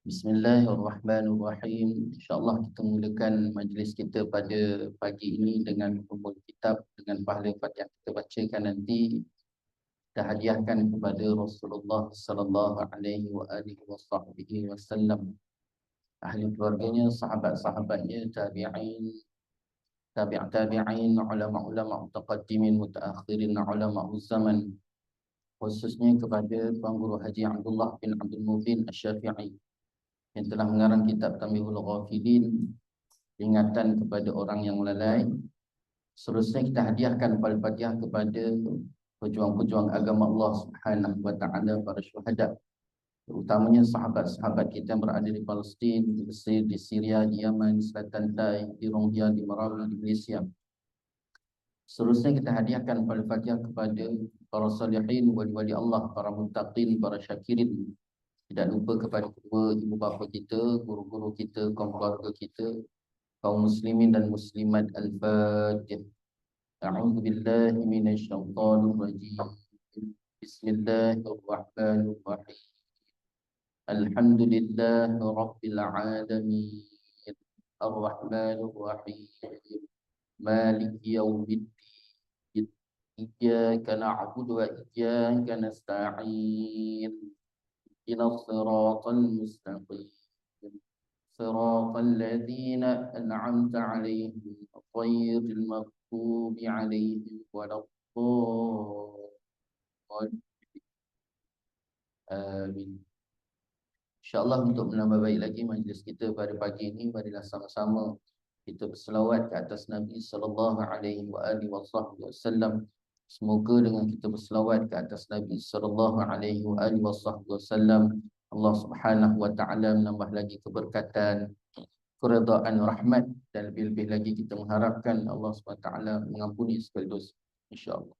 Bismillahirrahmanirrahim. InsyaAllah kita mulakan majlis kita pada pagi ini dengan kumpul kitab dengan pahala yang kita bacakan nanti. Kita hadiahkan kepada Rasulullah sallallahu alaihi wa alihi wasallam, ahli keluarganya, sahabat-sahabatnya, tabi'in, tabi'in, ulama-ulama mutaqaddimin, mutaakhirin, ulama zaman, khususnya kepada Tuan Guru Haji Abdullah bin Abdul Mubin Asy-Syafi'i yang telah mengarang kitab Tanbihul Ghafilin, peringatan kepada orang yang lalai. Seterusnya kita hadiahkan Al-Fatihah kepada pejuang-pejuang agama Allah Subhanahu wa taala, para syuhada, terutamanya sahabat-sahabat kita yang berada di Palestin, di Mesir, di Syria, di Yaman, di Selatan Tai, di Rohingya, di Marawi, di Malaysia. Seterusnya kita hadiahkan Al-Fatihah kepada para salihin, wali-wali Allah, para muttaqin, para syakirin. Tidak lupa kepada kedua ibu bapa kita, guru-guru kita, kaum keluarga kita, kaum muslimin dan muslimat. Al-Fatihah. A'udzu billahi minasyaitonir rajim. Bismillahirrahmanirrahim. Alhamdulillahi rabbil alamin. Ar-Rahmanir Rahim. Maliki yaumiddin. Iyyaka na'budu wa iyyaka nasta'in. إلى الصراط المستقيم صراط الذين أنعمت عليهم غير المغضوب عليهم ولا الضالين. Amin. InsyaAllah untuk menambah baik lagi majlis kita pada pagi ini, marilah sama-sama kita berselawat ke atas Nabi sallallahu alaihi wasallam. Semoga dengan kita berselawat ke atas Nabi sallallahu alaihi wasallam, Allah Subhanahu wa taala menambah lagi keberkatan, keredaan, rahmat, dan lebih-lebih lagi kita mengharapkan Allah Subhanahu wa taala mengampuni segala dosa, insya-Allah.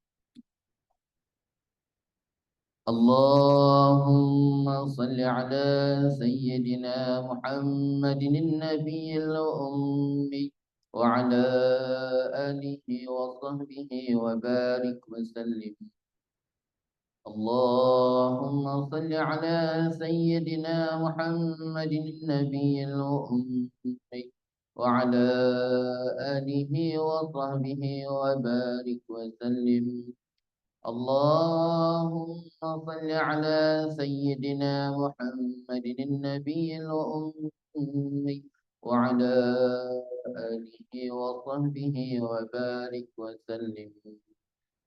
Allahumma salli ala sayyidina Muhammadin nabiyil ummi wa ala alihi wa sahbihi wa barik wa sallim. Allahumma salli ala sayyidina Muhammadin nabiyil ummi wa ala alihi wa sahbihi wa barik wa sallim. اللهم صل على سيدنا محمد النبي الأمي وعلى آله وصحبه وبارك وسلم.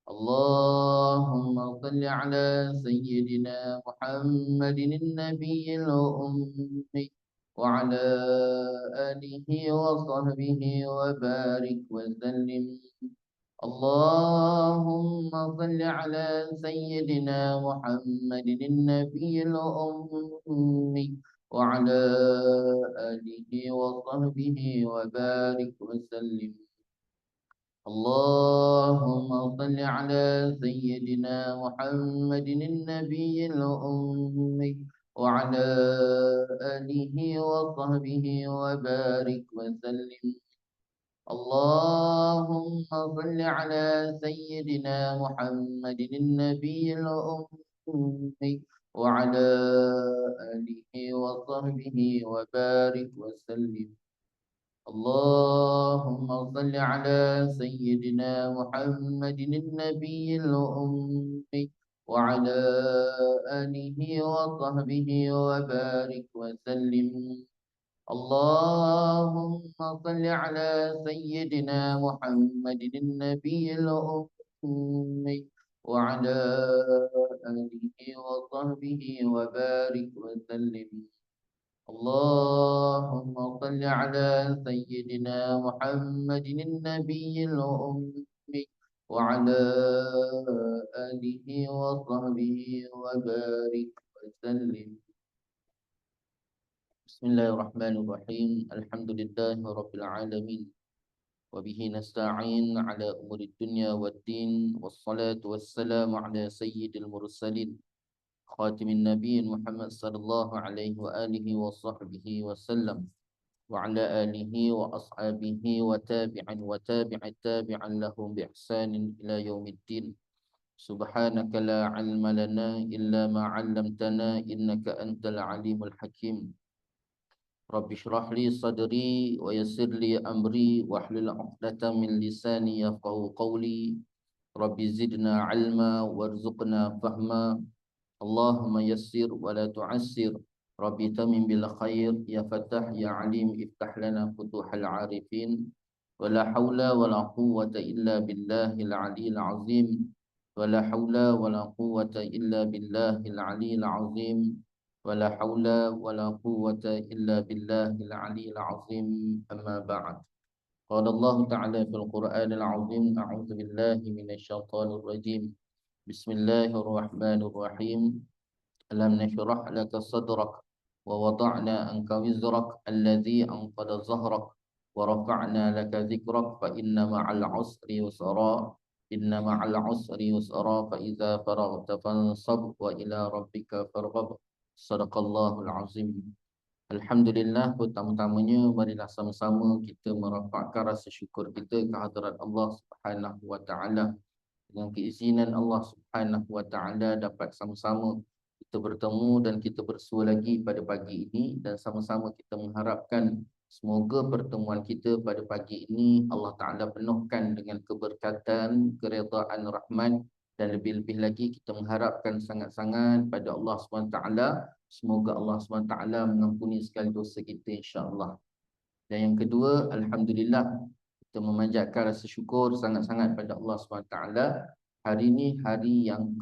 اللهم صل على سيدنا محمد النبي الأمي وعلى آله وصحبه وبارك وسلم. اللهم صل على سيدنا محمد النبي الأمي وعلى آله وصحبه وبارك وسلم. اللهم صل على سيدنا محمد النبي الأمي وعلى آله وصحبه وبارك وسلم. اللهم صل على سيدنا محمد النبي الأمي وعلى آله وصحبه وبارك وسلم. اللهم صل على سيدنا محمد النبي الأمي وعلى آله وصحبه وبارك وسلم. اللهم صل على سيدنا محمد النبي الأمي وعلى آله وصحبه وبارك وسلم. اللهم صل على سيدنا محمد النبي الأمي وعلى آله وصحبه وبارك وسلم. Bismillahirrahmanirrahim. Alhamdulillahi rabbil alamin. Wa bihi nasta'in ala umuri dunya waddin. Wassalatu wassalamu ala sayyidil mursalin, khatimin nabiyyin Muhammad sallallahu alaihi wa alihi wa sahbihi wasallam, wa ala alihi wa ashabihi wa tabi'at tabi'an lahum bi ihsanin ila yaumiddin. Subhanaka la ilma lana illa ma 'allamtana innaka antal alimul hakim. Rabbi shrah li sadri wa yassir li amri wahlul 'uqdatam min lisani yafqahu qawli. Rabbi zidna 'ilma warzuqna fahma. Allahumma yassir wa la tu'assir. Rabbi tamim bil khair ya Fattah ya Alim iftah lana futuhal 'arifin. Wa la haula wa la quwwata illa billahil 'aliyyil 'azim. Wa la haula wa la quwwata illa billahil 'aliyyil 'azim. ولا حول ولا قوة إلا بالله العلي العظيم أما بعد قال الله تعالى في القرآن العظيم أعوذ بالله من الشيطان الرجيم بسم الله الرحمن الرحيم ألم نشرح لك صدرك ووضعنا عنك وزرك الذي أنقض ظهرك ورفعنا لك ذكرك فإن مع العسر يسرا إن مع العسر يسرا فإذا فرغت فانصب وإلى ربك فارغب. Sadaqallahul Azim. Alhamdulillah, pertama-tamanya marilah sama-sama kita merapatkan rasa syukur kita ke hadirat Allah Subhanahu wa taala. Dengan keizinan Allah Subhanahu wa taala dapat sama-sama kita bertemu dan kita bersua lagi pada pagi ini, dan sama-sama kita mengharapkan semoga pertemuan kita pada pagi ini Allah Taala penuhkan dengan keberkatan, keredaan, rahmat, dan lebih-lebih lagi kita mengharapkan sangat-sangat pada Allah SWT, semoga Allah SWT mengampuni segala dosa kita insya-Allah. Dan yang kedua, alhamdulillah, kita memanjatkan rasa syukur sangat-sangat pada Allah SWT. Hari ini hari yang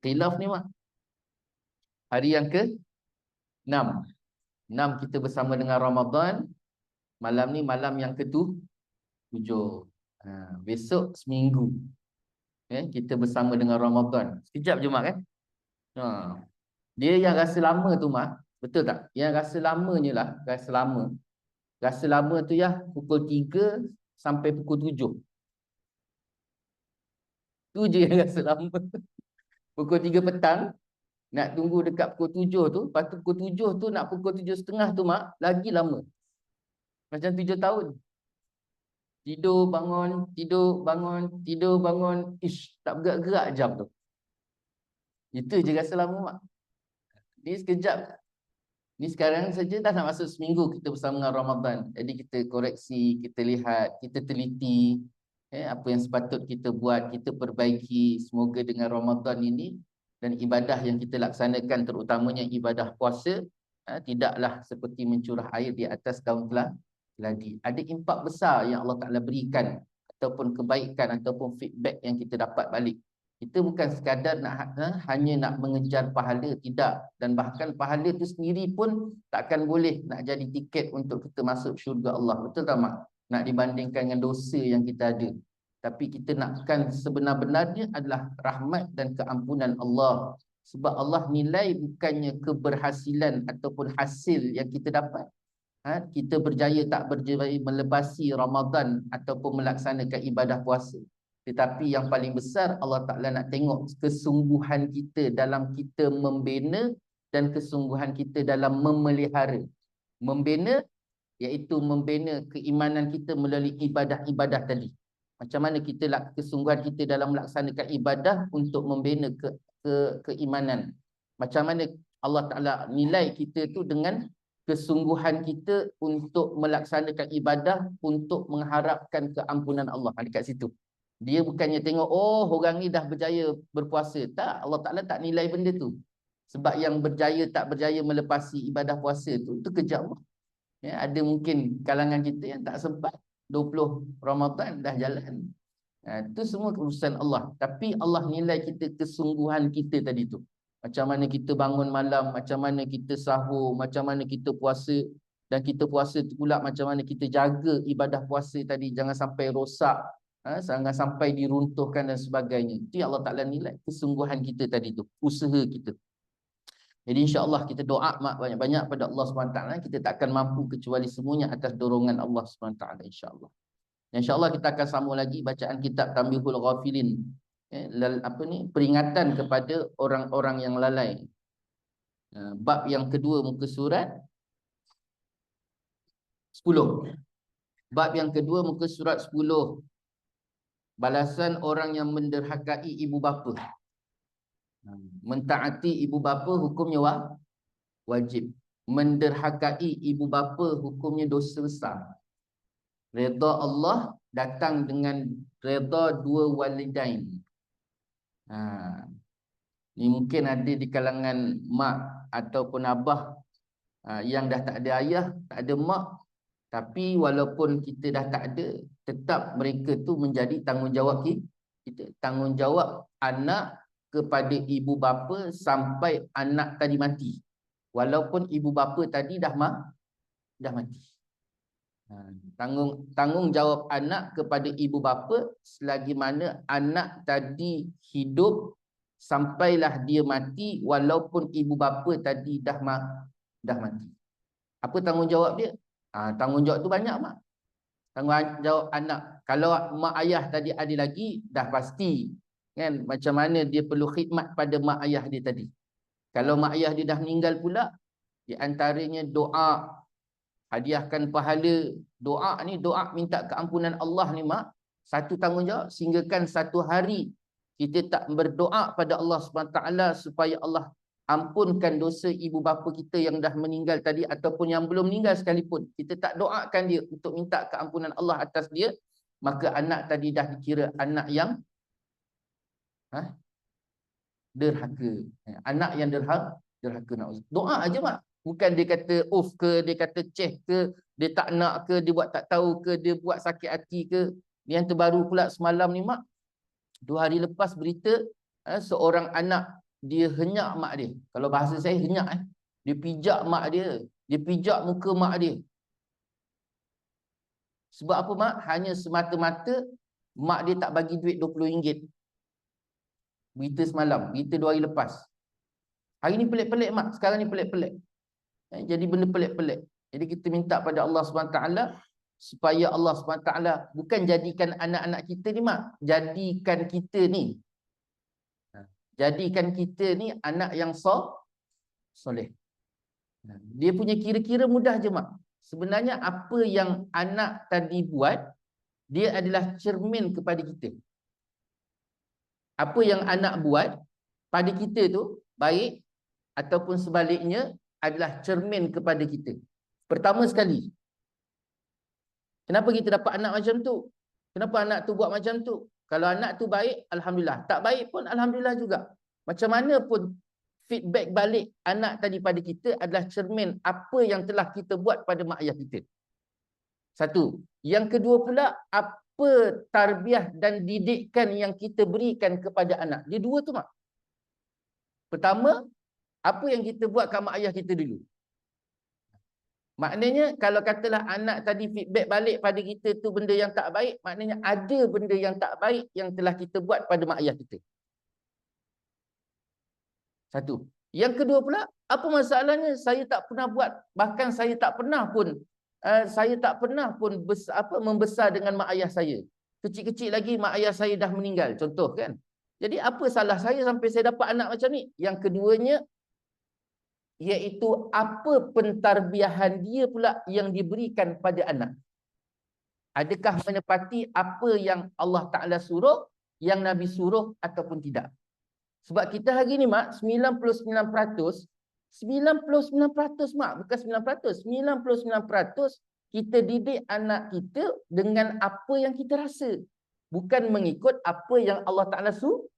khilaf ni mak. Hari yang ke-6. 6 kita bersama dengan Ramadan. Malam ni malam yang ke-7. Besok seminggu. Kita bersama dengan Ramadan. Sekejap je mak kan. Dia yang rasa lama tu mak. Betul tak? Yang rasa lamanya lah. Rasa lama. Rasa lama tu ya pukul 3 sampai pukul 7. Tu je yang rasa lama. Pukul 3 petang. Nak tunggu dekat pukul 7 tu. Lepas tu pukul 7 tu nak pukul 7.30 tu mak. Lagi lama. Macam 7 tahun. Tidur, bangun, tidur, bangun, tidur, bangun. Ish, tak bergerak-gerak jam tu. Itu je rasa lama mak. Ni sekejap. Ni sekarang saja dah nak masuk seminggu kita bersama dengan Ramadan. Jadi kita koreksi, kita lihat, kita teliti. Apa yang sepatut kita buat, kita perbaiki. Semoga dengan Ramadan ini dan ibadah yang kita laksanakan, terutamanya ibadah puasa, tidaklah seperti mencurah air di atas daun keladi. Ada impak besar yang Allah Ta'ala berikan, ataupun kebaikan, ataupun feedback yang kita dapat balik. Kita bukan sekadar hanya nak mengejar pahala, tidak. Dan bahkan pahala itu sendiri pun takkan boleh nak jadi tiket untuk kita masuk syurga Allah. Betul tak mak? Nak dibandingkan dengan dosa yang kita ada. Tapi kita nakkan sebenar-benarnya adalah rahmat dan keampunan Allah. Sebab Allah nilai bukannya keberhasilan ataupun hasil yang kita dapat. Kita berjaya tak berjaya melepasi Ramadan ataupun melaksanakan ibadah puasa. Tetapi yang paling besar, Allah Ta'ala nak tengok kesungguhan kita dalam kita membina dan kesungguhan kita dalam memelihara. Membina iaitu membina keimanan kita melalui ibadah-ibadah tadi. Macam mana kesungguhan kita dalam melaksanakan ibadah untuk membina keimanan. Macam mana Allah Ta'ala nilai kita tu dengan kesungguhan kita untuk melaksanakan ibadah untuk mengharapkan keampunan Allah. Dekat situ. Dia bukannya tengok, oh orang ni dah berjaya berpuasa. Tak, Allah Ta'ala tak nilai benda tu. Sebab yang berjaya tak berjaya melepasi ibadah puasa tu kerja Allah. Ada mungkin kalangan kita yang tak sempat 20 Ramadan dah jalan. Itu semua urusan Allah. Tapi Allah nilai kita kesungguhan kita tadi tu. Macam mana kita bangun malam, macam mana kita sahur, macam mana kita puasa. Dan kita puasa tu pula macam mana kita jaga ibadah puasa tadi. Jangan sampai rosak, jangan sampai diruntuhkan dan sebagainya. Itu yang Allah Ta'ala nilai kesungguhan kita tadi tu. Usaha kita. Jadi insya-Allah kita doa banyak-banyak pada Allah SWT. Kita tak akan mampu kecuali semuanya atas dorongan Allah SWT, insya-Allah. InsyaAllah kita akan sambung lagi bacaan kitab Tanbihul Ghafilin. Peringatan kepada orang-orang yang lalai. Bab yang kedua muka surat 10. Bab yang kedua muka surat 10. Balasan orang yang menderhakai ibu bapa. Mentaati ibu bapa hukumnya wajib. Menderhakai ibu bapa hukumnya dosa besar. Redha Allah datang dengan redha dua walidain. Ni mungkin ada di kalangan mak ataupun abah yang dah tak ada ayah, tak ada mak. Tapi walaupun kita dah tak ada, tetap mereka tu menjadi tanggungjawab kita. Tanggungjawab anak kepada ibu bapa sampai anak tadi mati. Walaupun ibu bapa tadi dah mati. Tanggungjawab anak kepada ibu bapa selagi mana anak tadi hidup sampailah dia mati, walaupun ibu bapa tadi dah mati. Apa tanggungjawab dia? Tanggungjawab tu banyak, mak. Tanggungjawab anak. Kalau mak ayah tadi ada lagi, dah pasti kan macam mana dia perlu khidmat pada mak ayah dia tadi. Kalau mak ayah dia dah meninggal pula, di antaranya doa, hadiahkan pahala. Doa ni, doa minta keampunan Allah ni, mak, satu tanggungjawab. Sehinggakan satu hari kita tak berdoa pada Allah SWT supaya Allah ampunkan dosa ibu bapa kita yang dah meninggal tadi ataupun yang belum meninggal sekalipun. Kita tak doakan dia untuk minta keampunan Allah atas dia, maka anak tadi dah dikira anak yang derhaka. Anak yang derhaka. Doa aja, mak. Bukan dia kata off ke, dia kata ceh ke, dia tak nak ke, dia buat tak tahu ke, dia buat sakit hati ke. Yang terbaru pula semalam ni, mak, 2 hari lepas berita seorang anak dia henyak mak dia. Kalau bahasa saya henyak, dia pijak mak dia, dia pijak muka mak dia. Sebab apa, mak? Hanya semata-mata mak dia tak bagi duit RM20. Berita semalam, berita 2 hari lepas. Hari ni pelik-pelik, mak. Sekarang ni pelik-pelik. Jadi benda pelik-pelik. Jadi kita minta pada Allah SWT supaya Allah SWT bukan jadikan anak-anak kita ni, mak, jadikan kita ni anak yang soleh. Dia punya kira-kira mudah je, mak. Sebenarnya apa yang anak tadi buat, dia adalah cermin kepada kita. Apa yang anak buat pada kita tu baik ataupun sebaliknya adalah cermin kepada kita. Pertama sekali, kenapa kita dapat anak macam tu? Kenapa anak tu buat macam tu? Kalau anak tu baik, alhamdulillah. Tak baik pun alhamdulillah juga. Macam mana pun feedback balik anak tadi pada kita adalah cermin apa yang telah kita buat pada mak ayah kita. Satu. Yang kedua pula, apa tarbiyah dan didikan yang kita berikan kepada anak. Dia dua tu, mak. Pertama, apa yang kita buat kat mak ayah kita dulu. Maknanya kalau katalah anak tadi feedback balik pada kita tu benda yang tak baik, maknanya ada benda yang tak baik yang telah kita buat pada mak ayah kita. Satu. Yang kedua pula, apa masalahnya saya tak pernah buat, bahkan saya tak pernah pun membesar dengan mak ayah saya. Kecil-kecil lagi mak ayah saya dah meninggal, contoh kan. Jadi apa salah saya sampai saya dapat anak macam ni? Yang keduanya, iaitu apa pentarbiahan dia pula yang diberikan pada anak. Adakah menepati apa yang Allah Ta'ala suruh, yang Nabi suruh ataupun tidak. Sebab kita hari ni, mak, 99%, mak, bukan 9%, 99% kita didik anak kita dengan apa yang kita rasa. Bukan mengikut apa yang Allah Ta'ala suruh.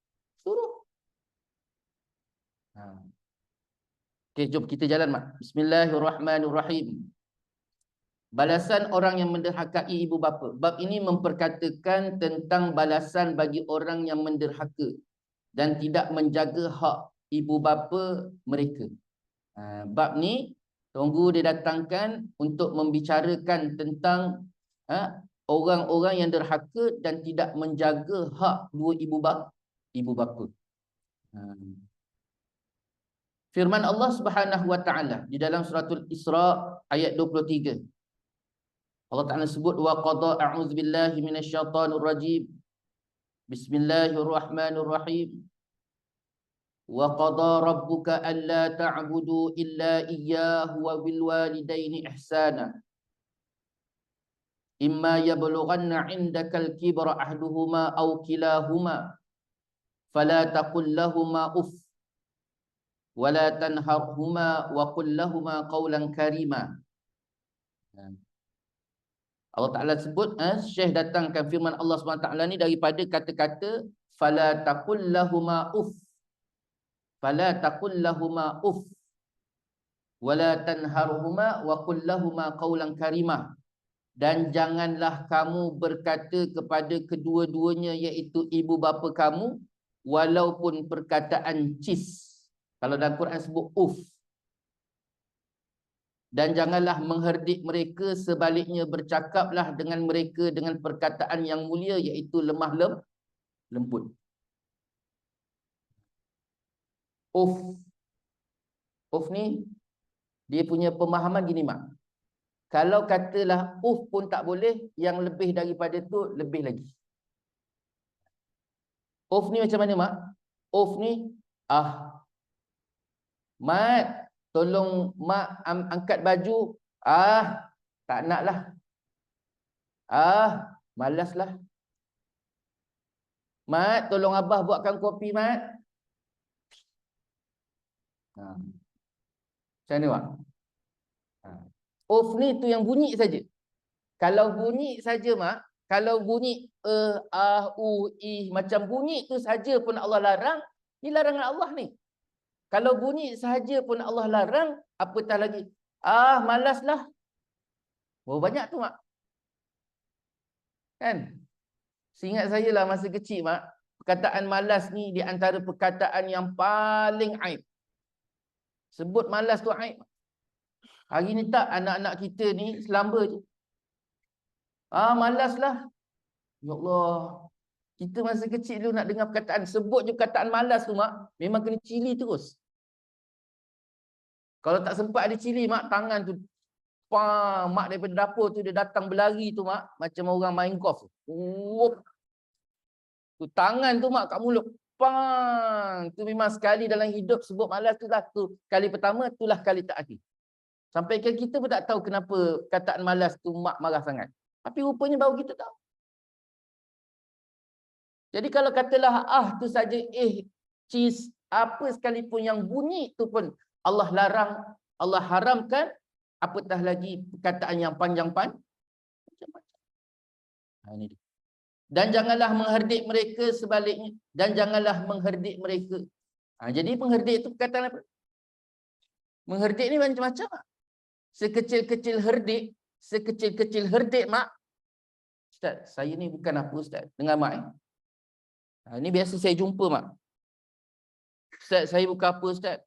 Okey, jom kita jalan, mak. Bismillahirrahmanirrahim. Balasan orang yang menderhakai ibu bapa. Bab ini memperkatakan tentang balasan bagi orang yang menderhaka dan tidak menjaga hak ibu bapa mereka. Bab ni tunggu dia datangkan untuk membicarakan tentang orang-orang yang derhaka dan tidak menjaga hak dua ibu bapa. Firman Allah Subhanahu wa taala di dalam suratul Isra ayat 23. Allah Taala sebut wa qada a'udzubillahi minasyaitonir rajim. Bismillahirrahmanirrahim. Wa qada rabbuka alla ta'budu illa iyyahu wa bil walidaini ihsana. Imma yablughanna 'indakal kibra ahduhuma aw kilahuma fala taqul lahumā uff wala tanharhuma wa qul lahumā qawlan karīmā. Allah Ta'ala sebut, Syekh datangkan firman Allah SWT ni daripada kata-kata fala taqul lahumā uff, fala taqul lahumā uff, wala tanharhuma wa qul lahumā qawlan karīmā. Dan janganlah kamu berkata kepada kedua-duanya, iaitu ibu bapa kamu, walaupun perkataan cis. Kalau dalam Quran sebut uff. Dan janganlah mengherdik mereka, sebaliknya bercakaplah dengan mereka dengan perkataan yang mulia, iaitu lemah lembut. Uff. Uff ni dia punya pemahaman gini, mak. Kalau katalah uff pun tak boleh, yang lebih daripada tu lebih lagi. Uff ni macam mana, mak? Uff ni, Mat, tolong mak angkat baju. Tak nak lah. Malas lah. Mat, tolong abah buatkan kopi, mat. Macam mana, mak? Off ni tu yang bunyi saja. Kalau bunyi saja, mak, kalau bunyi macam bunyi tu saja pun Allah larang, ni larangan Allah ni. Kalau bunyi saja pun Allah larang, apatah lagi malaslah. Oh, banyak tu, mak. Kan? Seingat saya lah masa kecil, mak, perkataan malas ni di antara perkataan yang paling aib. Sebut malas tu aib. Hari ni tak, anak-anak kita ni selamba je. Malaslah. Ya Allah. Kita masa kecil dulu nak dengar perkataan, sebut je perkataan malas tu, mak, memang kena cili terus. Kalau tak sempat ada cili, mak, tangan tu, mak daripada dapur tu dia datang berlari tu, mak, macam orang main golf. Tu tangan tu, mak, kat mulut. Tu memang sekali dalam hidup sebut malas tu lah. Tu kali pertama, itulah kali tak akhir. Sampai kan kita pun tak tahu kenapa kataan malas tu mak marah sangat. Tapi rupanya baru kita tahu. Jadi kalau katalah tu saja, cheese, apa sekalipun yang bunyi tu pun Allah larang, Allah haramkan, apatah lagi perkataan yang panjang-panjang. Ini dia. Dan janganlah mengherdik mereka, sebaliknya. Dan janganlah mengherdik mereka. Jadi mengherdik itu perkataan apa? Mengherdik ni macam-macam. Sekecil-kecil herdik, mak. Ustaz, saya ni bukan apa, Ustaz. Dengar, mak. Ini biasa saya jumpa, mak. Ustaz, saya bukan apa, Ustaz.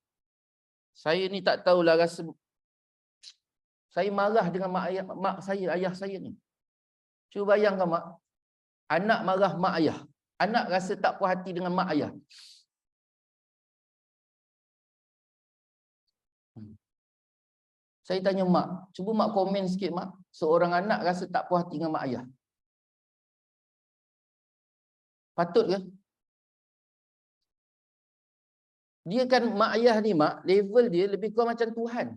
Saya ni tak tahulah rasa. Saya marah dengan mak saya, ayah saya ni. Cuba bayangkan, mak. Anak marah mak ayah. Anak rasa tak puas hati dengan mak ayah. Saya tanya mak, cuba mak komen sikit, mak. Seorang anak rasa tak puas hati dengan mak ayah. Patut ke? Dia kan mak ayah ni, mak, level dia lebih kurang macam Tuhan.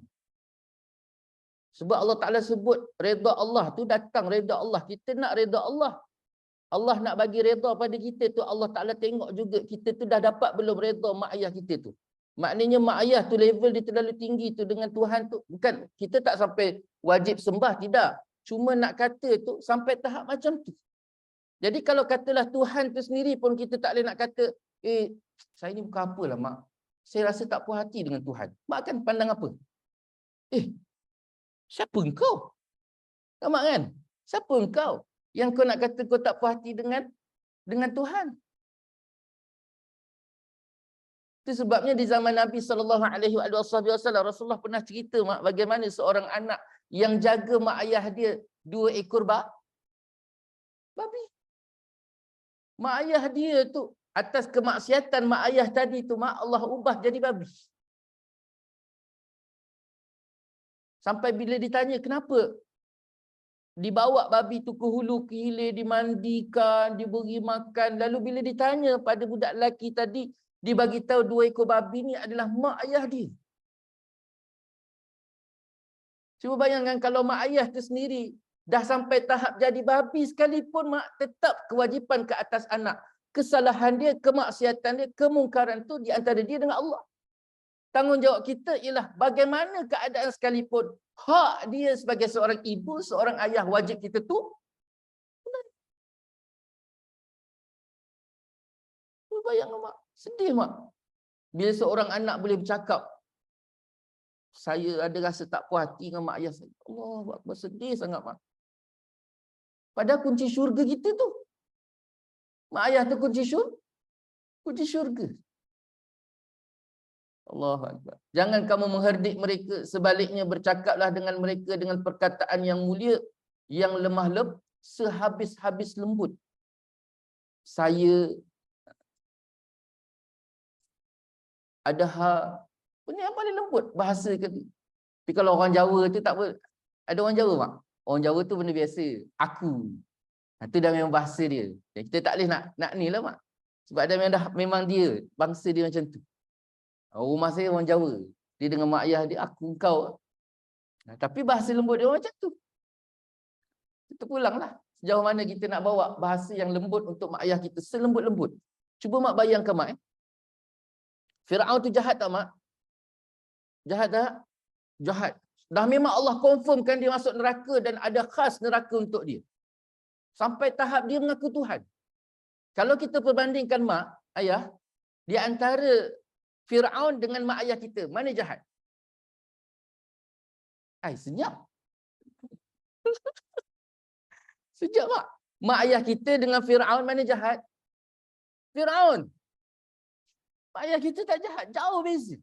Sebab Allah Ta'ala sebut redha Allah tu datang, redha Allah. Kita nak redha Allah. Allah nak bagi redha pada kita tu, Allah Ta'ala tengok juga kita tu dah dapat belum redha mak ayah kita tu. Maknanya mak ayah tu level dia terlalu tinggi tu dengan Tuhan tu. Bukan, kita tak sampai wajib sembah, tidak. Cuma nak kata tu sampai tahap macam tu. Jadi kalau katalah Tuhan tu sendiri pun kita tak boleh nak kata, saya ni bukan apalah, mak. Saya rasa tak puas hati dengan Tuhan. Mak akan pandang apa? Siapa engkau? Mak kan? Siapa engkau yang kau nak kata kau tak puas hati dengan Tuhan? Itu sebabnya di zaman Nabi SAW, Rasulullah pernah cerita, mak, bagaimana seorang anak yang jaga mak ayah dia 2 ekor babi. Mak ayah dia tu, atas kemaksiatan mak ayah tadi tu, mak, Allah ubah jadi babi. Sampai bila ditanya kenapa dibawa babi tu ke hulu ke hilir, dimandikan, diberi makan, lalu bila ditanya pada budak lelaki tadi, dia bagi tahu 2 ekor babi ni adalah mak ayah dia. Cuba bayangkan kalau mak ayah tu sendiri dah sampai tahap jadi babi sekalipun, mak, tetap kewajipan ke atas anak. Kesalahan dia, kemaksiatan dia, kemungkaran tu di antara dia dengan Allah. Tanggungjawab kita ialah bagaimana keadaan sekalipun, hak dia sebagai seorang ibu, seorang ayah, wajib kita tu. Bayang mak, sedih mak. Bila seorang anak boleh bercakap, saya ada rasa tak puas hati dengan mak ayah saya. Allah, bersedih sangat mak. Padahal kunci syurga kita tu. Mak ayah tu kunci syurga. Allahu Akbar. Jangan kamu mengherdik mereka, sebaliknya bercakaplah dengan mereka dengan perkataan yang mulia, yang lemah sehabis-habis lembut. Saya ada ini yang paling lembut bahasa ke. Tapi kalau orang Jawa tu tak apa. Ada orang Jawa mak. Orang Jawa tu benda biasa. Aku. Itu dah memang bahasa dia. Kita tak boleh nak ni lah mak. Sebab memang dia bangsa dia macam tu. Rumah saya orang Jawa. Dia dengan mak ayah dia, aku, kau. Tapi bahasa lembut dia macam tu. Kita pulanglah. Sejauh mana kita nak bawa bahasa yang lembut untuk mak ayah kita. Selembut-lembut. Cuba mak bayangkan mak. Fir'aun tu jahat tak mak? Jahat tak? Jahat. Dah memang Allah confirmkan dia masuk neraka dan ada khas neraka untuk dia. Sampai tahap dia mengaku Tuhan. Kalau kita perbandingkan mak, ayah, di antara Fir'aun dengan mak ayah kita, mana jahat? Senyap. Sejak mak. Mak ayah kita dengan Fir'aun mana jahat? Fir'aun. Mak ayah kita tak jahat. Jauh beza.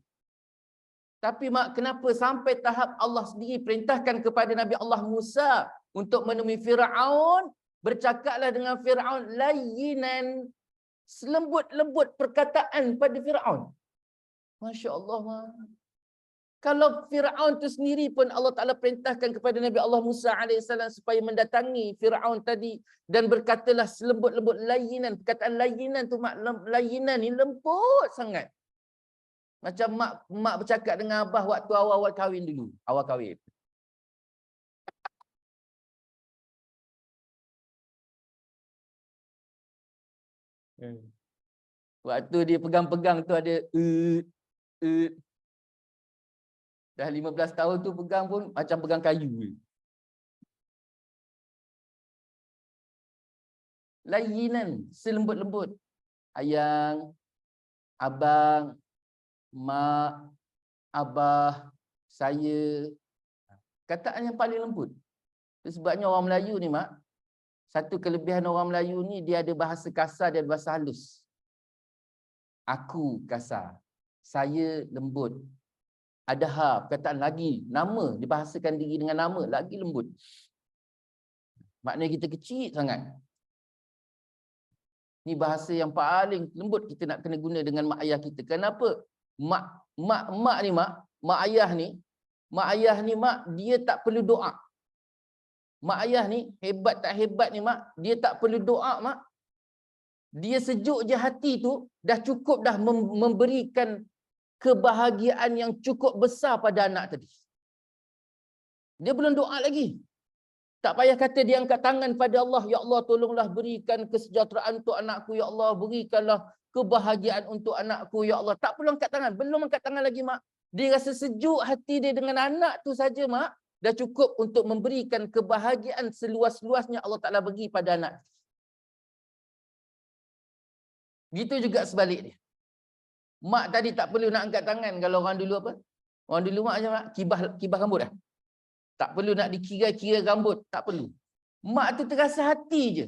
Tapi mak, kenapa sampai tahap Allah sendiri perintahkan kepada Nabi Allah Musa untuk menemui Fir'aun, bercakaplah dengan Fir'aun layyinan, selembut-lembut perkataan pada Fir'aun. Masya Allah mak. Kalau Fir'aun tu sendiri pun Allah Ta'ala perintahkan kepada Nabi Allah Musa AS supaya mendatangi Fir'aun tadi dan berkatalah selembut-lembut layinan. Perkataan layinan tu mak, layinan ni lembut sangat. Macam mak bercakap dengan abah waktu awal-awal kahwin dulu. Awal kahwin. Waktu dia pegang-pegang tu ada dah 15 tahun tu pegang pun macam pegang kayu. Layinan, selembut-lembut. Ayang, abang, mak, abah, saya. Kataan yang paling lembut. Itu sebabnya orang Melayu ni mak, satu kelebihan orang Melayu ni, dia ada bahasa kasar, dia ada bahasa halus. Aku kasar. Saya lembut. Ada perkataan lagi, nama, dibahasakan diri dengan nama, lagi lembut. Maknanya kita kecil sangat. Ni bahasa yang paling lembut kita nak kena guna dengan mak ayah kita. Kenapa? Mak ni mak, mak ayah ni mak, dia tak perlu doa. Mak ayah ni hebat tak hebat ni mak, dia tak perlu doa mak. Dia sejuk je hati tu, dah cukup dah memberikan kebahagiaan yang cukup besar pada anak tadi. Dia belum doa lagi. Tak payah kata dia angkat tangan pada Allah, ya Allah tolonglah berikan kesejahteraan untuk anakku, ya Allah berikanlah kebahagiaan untuk anakku, ya Allah. Tak perlu angkat tangan, belum angkat tangan lagi mak. Dia rasa sejuk hati dia dengan anak tu saja mak, dah cukup untuk memberikan kebahagiaan seluas-luasnya Allah Ta'ala bagi pada anak. Gitu juga sebalik dia. Mak tadi tak perlu nak angkat tangan. Kalau orang dulu apa? Orang dulu mak macam kibah rambut dah. Tak perlu nak dikira-kira rambut. Tak perlu. Mak tu terasa hati je.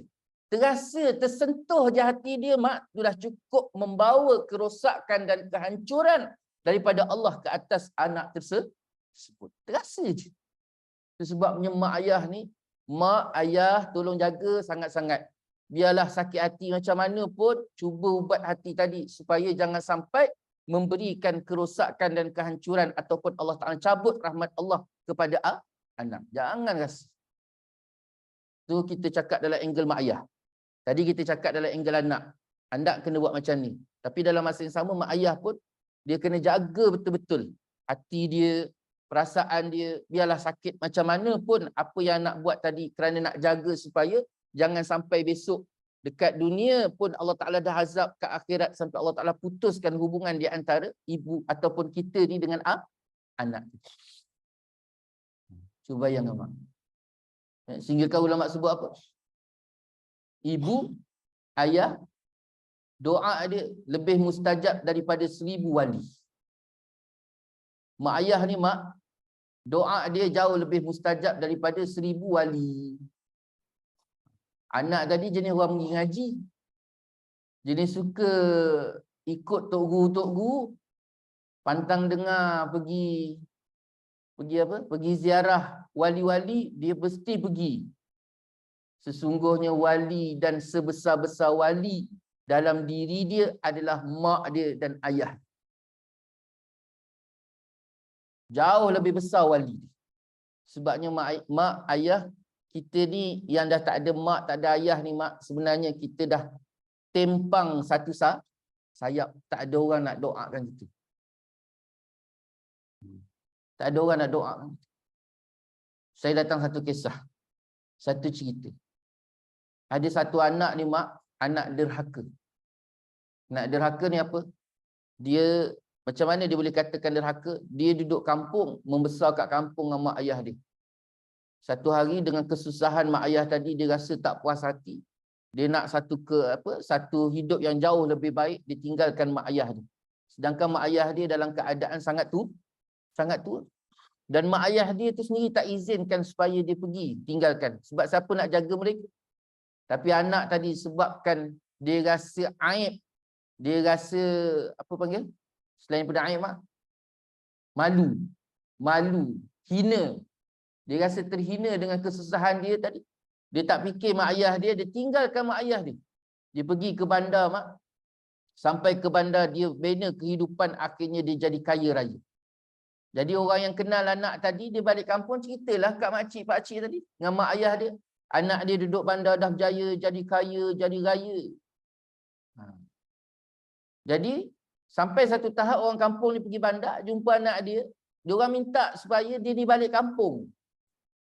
Terasa, tersentuh je hati dia mak. Tu dah cukup membawa kerosakan dan kehancuran daripada Allah ke atas anak tersebut. Terasa je. Itu sebabnya mak ayah ni, mak ayah tolong jaga sangat-sangat. Biarlah sakit hati macam mana pun, cuba ubat hati tadi supaya jangan sampai memberikan kerosakan dan kehancuran ataupun Allah Ta'ala cabut rahmat Allah kepada anak. Jangan rasa. Tu kita cakap dalam angle mak ayah. Tadi kita cakap dalam angle anak. Anak kena buat macam ni. Tapi dalam masa yang sama, mak ayah pun dia kena jaga betul-betul hati dia, perasaan dia. Biarlah sakit macam mana pun apa yang nak buat tadi kerana nak jaga supaya jangan sampai besok Dekat dunia pun Allah Ta'ala dah azab, ke akhirat sampai Allah Ta'ala putuskan hubungan di antara ibu ataupun kita ni dengan anak. Cuba bayangkan mak. Sehingga kau ulama sebut apa? Ibu, ayah, doa dia lebih mustajab daripada 1000 wali. Mak ayah ni mak, doa dia jauh lebih mustajab daripada 1000 wali. Anak tadi jenis orang pergi ngaji. Jenis suka ikut tok guru, pantang dengar pergi apa? Pergi ziarah wali-wali, dia mesti pergi. Sesungguhnya wali dan sebesar-besar wali dalam diri dia adalah mak dia dan ayah. Jauh lebih besar wali. Sebabnya mak ayah kita ni yang dah tak ada mak, tak ada ayah ni mak, sebenarnya kita dah tempang satu sayap. Tak ada orang nak doakan kita. Tak ada orang nak doakan. Saya datang satu kisah. Satu cerita. Ada satu anak ni mak, anak derhaka. Anak derhaka ni apa? Dia, macam mana dia boleh katakan derhaka? Dia duduk kampung, membesar kat kampung dengan mak ayah dia. Satu hari dengan kesusahan mak ayah tadi, dia rasa tak puas hati. Dia nak satu hidup yang jauh lebih baik, dia tinggalkan mak ayah dia. Sedangkan mak ayah dia dalam keadaan sangat tua. Dan mak ayah dia tu sendiri tak izinkan supaya dia pergi tinggalkan. Sebab siapa nak jaga mereka? Tapi anak tadi sebabkan dia rasa aib, dia rasa apa panggil? Selain daripada aib mak, malu, hina. Dia rasa terhina dengan kesusahan dia tadi. Dia tak fikir mak ayah dia, dia tinggalkan mak ayah dia. Dia pergi ke bandar mak. Sampai ke bandar dia bina kehidupan, akhirnya dia jadi kaya raya. Jadi orang yang kenal anak tadi, dia balik kampung ceritalah kat makcik, pakcik tadi dengan mak ayah dia. Anak dia duduk bandar dah berjaya, jadi kaya, jadi raya. Jadi sampai satu tahap orang kampung ni pergi bandar, jumpa anak dia. Dia orang minta supaya dia ni balik kampung.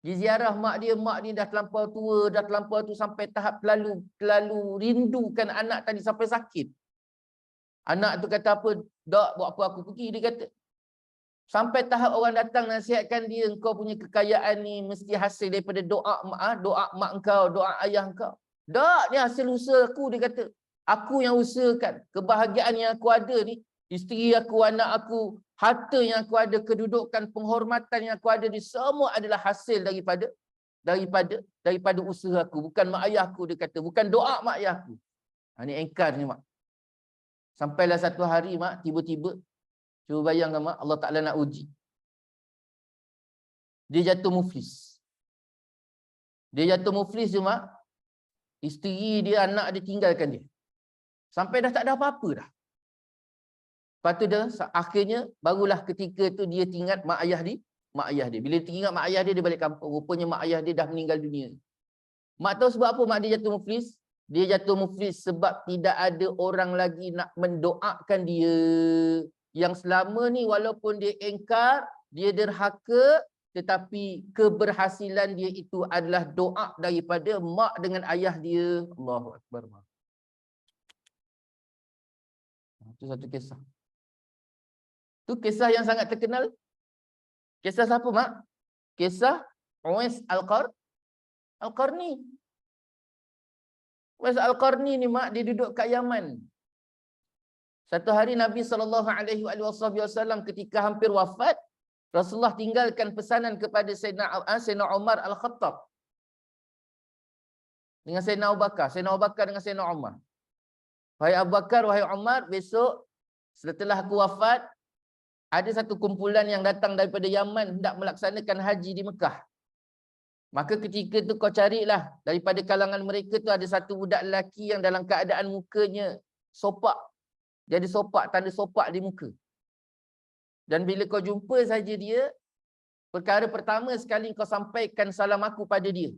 Dia ziarah mak ni dah terlampau tua, dah terlampau tu sampai tahap terlalu rindukan anak tadi sampai sakit. Anak tu kata apa? Dak, buat apa aku pergi, dia kata. Sampai tahap orang datang nasihatkan dia, engkau punya kekayaan ni mesti hasil daripada doa mak engkau, doa ayah engkau. Tak, ni hasil usaha aku, dia kata. Aku yang usahakan. Kebahagiaan yang aku ada ni, isteri aku, anak aku, harta yang aku ada, kedudukan, penghormatan yang aku ada ni, semua adalah hasil daripada usaha aku. Bukan mak ayah aku, dia kata. Bukan doa mak ayah aku. Ini engkar ni mak. Sampailah satu hari mak, tiba-tiba, cuba bayangkan mak, Allah Ta'ala nak uji. Dia jatuh muflis. Tu mak, isteri dia, anak dia tinggalkan dia. Sampai dah tak ada apa-apa dah. Lepas tu dah, akhirnya, barulah ketika tu dia ingat mak ayah dia. Bila dia ingat mak ayah dia, dia balik kampung. Rupanya mak ayah dia dah meninggal dunia. Mak tahu sebab apa mak dia jatuh muflis? Dia jatuh muflis sebab tidak ada orang lagi nak mendoakan dia. Yang selama ni walaupun dia engkar, dia derhaka, tetapi keberhasilan dia itu adalah doa daripada mak dengan ayah dia. Allahu Akbar. Itu satu kisah. Itu kisah yang sangat terkenal. Kisah siapa mak? Kisah Uwais Al-Qarni. Uwais Al-Qarni ni mak, dia duduk kat Yaman. Satu hari Nabi SAW ketika hampir wafat, Rasulullah tinggalkan pesanan kepada Sayyidina Umar Al-Khattab. Dengan Sayyidina Abu Bakar. Sayyidina Abu Bakar dengan Sayyidina Umar. Wahai Abu Bakar, wahai Umar, besok setelah aku wafat, ada satu kumpulan yang datang daripada Yaman hendak melaksanakan haji di Mekah. Maka ketika tu kau carilah daripada kalangan mereka tu ada satu budak lelaki yang dalam keadaan mukanya sopak. Jadi sopak, tanda sopak di muka. Dan bila kau jumpa saja dia, perkara pertama sekali kau sampaikan salam aku pada dia.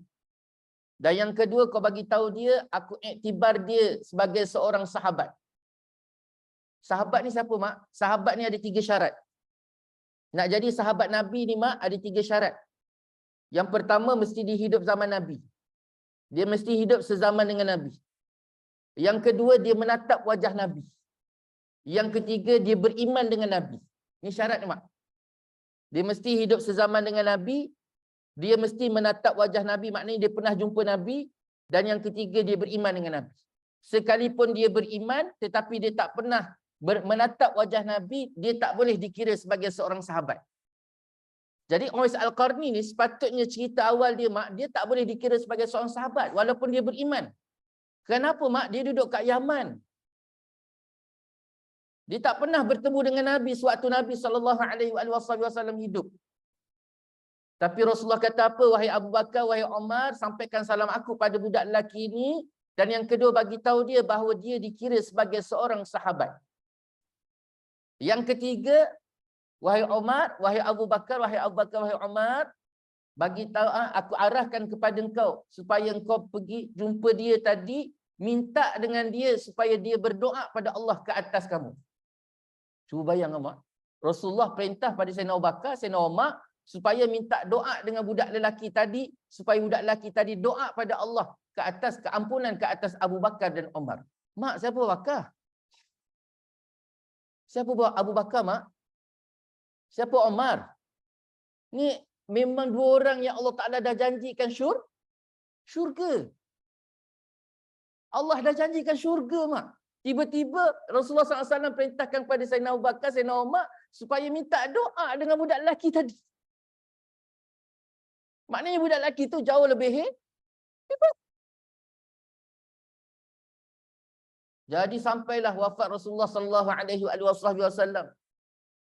Dan yang kedua kau bagi tahu dia, aku iktibar dia sebagai seorang sahabat. Sahabat ni siapa mak? Sahabat ni ada 3 syarat. Nak jadi sahabat Nabi ni mak, ada 3 syarat. Yang pertama mesti dihidup zaman Nabi. Dia mesti hidup sezaman dengan Nabi. Yang kedua, dia menatap wajah Nabi. Yang ketiga, dia beriman dengan Nabi. Ini syarat mak. Dia mesti hidup sezaman dengan Nabi. Dia mesti menatap wajah Nabi. Maknanya dia pernah jumpa Nabi. Dan yang ketiga, dia beriman dengan Nabi. Sekalipun dia beriman, tetapi dia tak pernah menatap wajah Nabi, dia tak boleh dikira sebagai seorang sahabat. Jadi Uwais Al-Qarni ni sepatutnya cerita awal dia mak, dia tak boleh dikira sebagai seorang sahabat walaupun dia beriman. Kenapa mak? Dia duduk kat Yaman. Dia tak pernah bertemu dengan Nabi sewaktu Nabi SAW hidup. Tapi Rasulullah kata apa? Wahai Abu Bakar, wahai Umar, sampaikan salam aku pada budak lelaki ini. Dan yang kedua, bagi tahu dia bahawa dia dikira sebagai seorang sahabat. Yang ketiga, wahai Umar, wahai Abu Bakar, wahai Umar, bagi tahu aku arahkan kepada engkau supaya engkau pergi jumpa dia tadi, minta dengan dia supaya dia berdoa pada Allah ke atas kamu. Cuba bayang mak. Rasulullah perintah pada Sayyidina Abu Bakar, Sayyidina Umar supaya minta doa dengan budak lelaki tadi, supaya budak lelaki tadi doa pada Allah ke atas keampunan ke atas Abu Bakar dan Umar. Mak, siapa Abu Bakar? Siapa Abu Bakar mak? Siapa Umar? Ni memang dua orang yang Allah Ta'ala dah janjikan syurga. Allah dah janjikan syurga mak. Tiba-tiba Rasulullah SAW perintahkan kepada Sayyidina Abu Bakar, Sayyidina Umar supaya minta doa dengan budak lelaki tadi. Maknanya budak lelaki tu jauh lebih hebat. Jadi sampailah wafat Rasulullah SAW.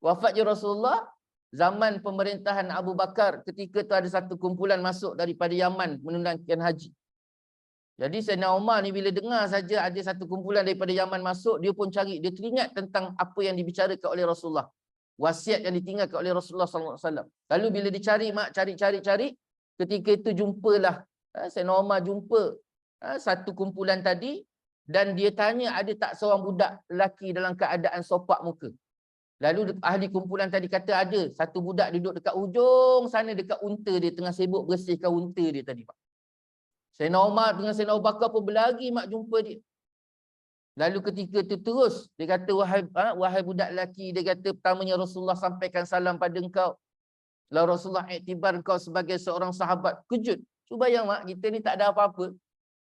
Wafatnya Rasulullah zaman pemerintahan Abu Bakar, ketika tu ada satu kumpulan masuk daripada Yaman menunaikan haji. Jadi Sayyidina Umar ni bila dengar saja ada satu kumpulan daripada Yaman masuk, dia pun cari, dia teringat tentang apa yang dibicarakan oleh Rasulullah. Wasiat yang ditinggalkan oleh Rasulullah SAW. Lalu bila dicari mak, cari, ketika itu jumpalah Sayyidina Umar jumpa satu kumpulan tadi dan dia tanya ada tak seorang budak lelaki dalam keadaan sopak muka. Lalu ahli kumpulan tadi kata ada. Satu budak duduk dekat ujung sana dekat unta dia, tengah sibuk bersihkan unta dia tadi mak. Sayyidina Umar dengan Sayyidina Abu Bakar pun berlari mak jumpa dia. Lalu ketika itu terus dia kata wahai budak lelaki, dia kata pertamanya Rasulullah sampaikan salam pada engkau. Lalu Rasulullah iktibar engkau sebagai seorang sahabat. Kejut. Cuba bayang mak, kita ni tak ada apa-apa.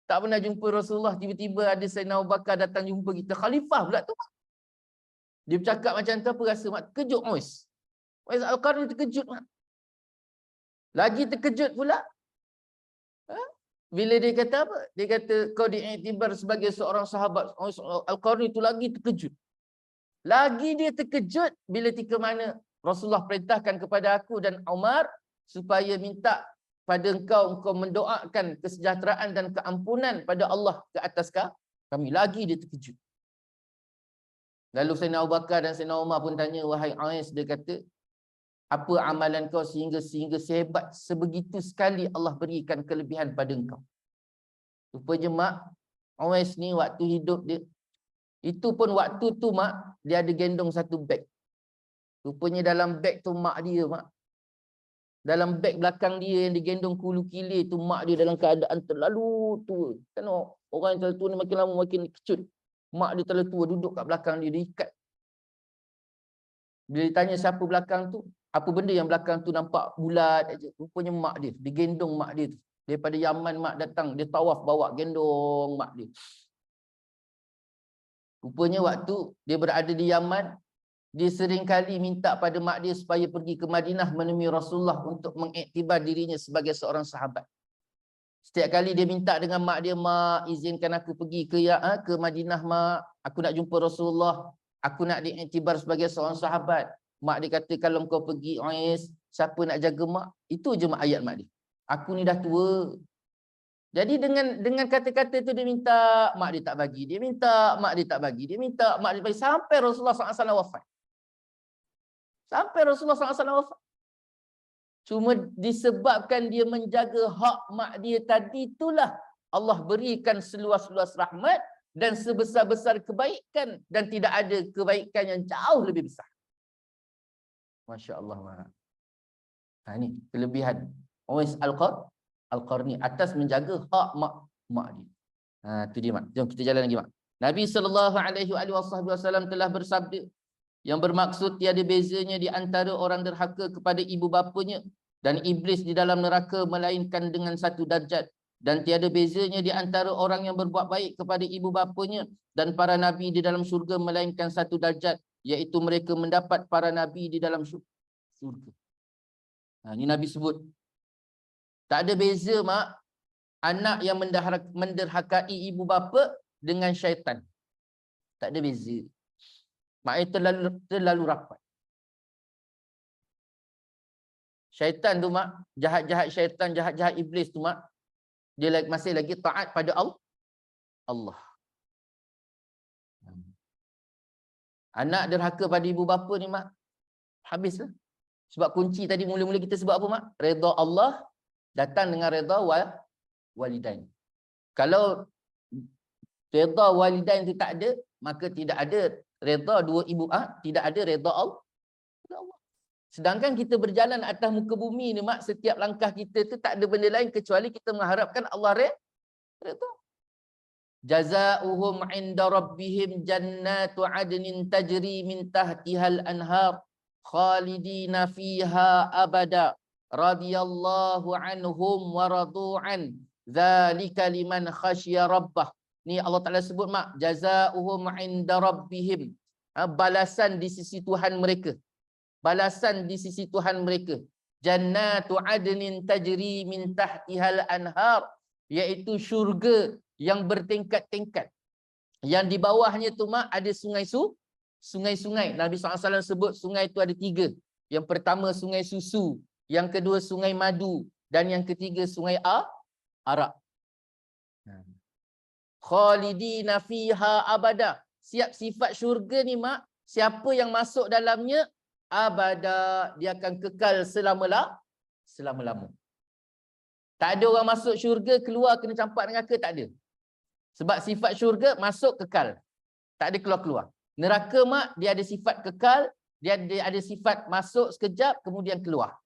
Tak pernah jumpa Rasulullah, tiba-tiba ada Sayyidina Abu Bakar datang jumpa kita. Khalifah pula tu mak. Dia bercakap macam tu, apa rasa mak? Terkejut Uwais. Uwais Al-Qarni terkejut mak. Lagi terkejut pula. Bila dia kata apa? Dia kata kau diiktibar sebagai seorang sahabat. Uwais Al-Qarni tu lagi terkejut. Lagi dia terkejut bila tika mana Rasulullah perintahkan kepada aku dan Umar supaya minta pada engkau mendoakan kesejahteraan dan keampunan pada Allah ke atas kami. Lagi dia terkejut. Lalu Sayyidina Abu Bakar dan Sayyidina Umar pun tanya, wahai Uwais, dia kata, apa amalan kau sehingga sehebat sebegitu sekali Allah berikan kelebihan pada engkau? Rupanya mak, Uwais ni waktu hidup dia, itu pun waktu tu mak, dia ada gendong satu beg. Rupanya dalam beg tu mak dia mak. Dalam beg belakang dia yang digendong kulu kilir tu mak dia dalam keadaan terlalu tua. Kan orang yang terlalu tua ni makin lama makin kecut. Mak dia terlalu tua duduk kat belakang dia, diikat. Bila ditanya siapa belakang tu, apa benda yang belakang tu nampak bulat aja. Rupanya mak dia, digendong mak dia tu. Daripada Yaman mak datang, dia tawaf bawa gendong mak dia. Rupanya waktu dia berada di Yaman, dia sering kali minta pada mak dia supaya pergi ke Madinah menemui Rasulullah untuk mengiktibar dirinya sebagai seorang sahabat. Setiap kali dia minta dengan mak dia, mak izinkan aku pergi ke Madinah mak, aku nak jumpa Rasulullah, aku nak diiktibar sebagai seorang sahabat. Mak dia kata kalau kau pergi Uwais, siapa nak jaga mak? Itu je mak ayat mak dia. Aku ni dah tua. Jadi dengan kata-kata tu dia minta, mak dia tak bagi. Dia minta, mak dia tak bagi. Dia minta, mak dia bagi. Sampai Rasulullah SAW wafat. Sampai Rasulullah SAW wafat. Cuma disebabkan dia menjaga hak mak dia tadi, itulah Allah berikan seluas-luas rahmat dan sebesar-besar kebaikan. Dan tidak ada kebaikan yang jauh lebih besar. Masya Allah. Ini kelebihan Uwais Al-Qarni atas menjaga hak mak dia. Itu dia, mak. Jom kita jalan lagi, mak. Nabi SAW telah bersabda, yang bermaksud tiada bezanya di antara orang derhaka kepada ibu bapanya dan iblis di dalam neraka melainkan dengan satu darjat, dan tiada bezanya di antara orang yang berbuat baik kepada ibu bapanya dan para nabi di dalam syurga melainkan satu darjat, iaitu mereka mendapat para nabi di dalam syurga. Ini Nabi sebut. Tak ada beza, mak, anak yang menderhakai ibu bapa dengan syaitan. Tak ada beza. Maknanya terlalu rapat. Syaitan tu, mak, jahat-jahat syaitan, jahat-jahat iblis tu, mak, dia masih lagi taat pada Allah. Anak derhaka pada ibu bapa ni, mak, habislah. Sebab kunci tadi mula-mula kita sebut apa, mak? Redha Allah datang dengan redha walidain. Kalau redha walidain itu tak ada, maka tidak ada redha dua ibu, tidak ada redha Allah. Sedangkan kita berjalan atas muka bumi ni, mak, setiap langkah kita tu tak ada benda lain kecuali kita mengharapkan Allah redha. Jazaohum 'inda rabbihim jannatu 'adnin tajri min tahtihal anhar khalidina fiha abada radhiyallahu anhum wa radu'an dzalika liman khasyiya rabbah. Ni Allah Taala sebut, mak, jazaohum 'inda rabbihim, balasan di sisi Tuhan mereka. Balasan di sisi Tuhan mereka. Jannatu 'adnin tajri min tahtihal anhar, iaitu syurga yang bertingkat-tingkat. Yang di bawahnya tu, mak, ada sungai-sungai. Nabi SAW sebut sungai itu ada 3. Yang pertama sungai susu, yang kedua sungai madu, dan yang ketiga sungai arak. Khalidina fiha abada. Sifat syurga ni, mak, siapa yang masuk dalamnya abada, dia akan kekal selama-lama. Tak ada orang masuk syurga keluar kena campak neraka, tak ada. Sebab sifat syurga masuk kekal, tak ada keluar-keluar. Neraka, mak, dia ada sifat kekal, dia ada sifat masuk sekejap kemudian keluar.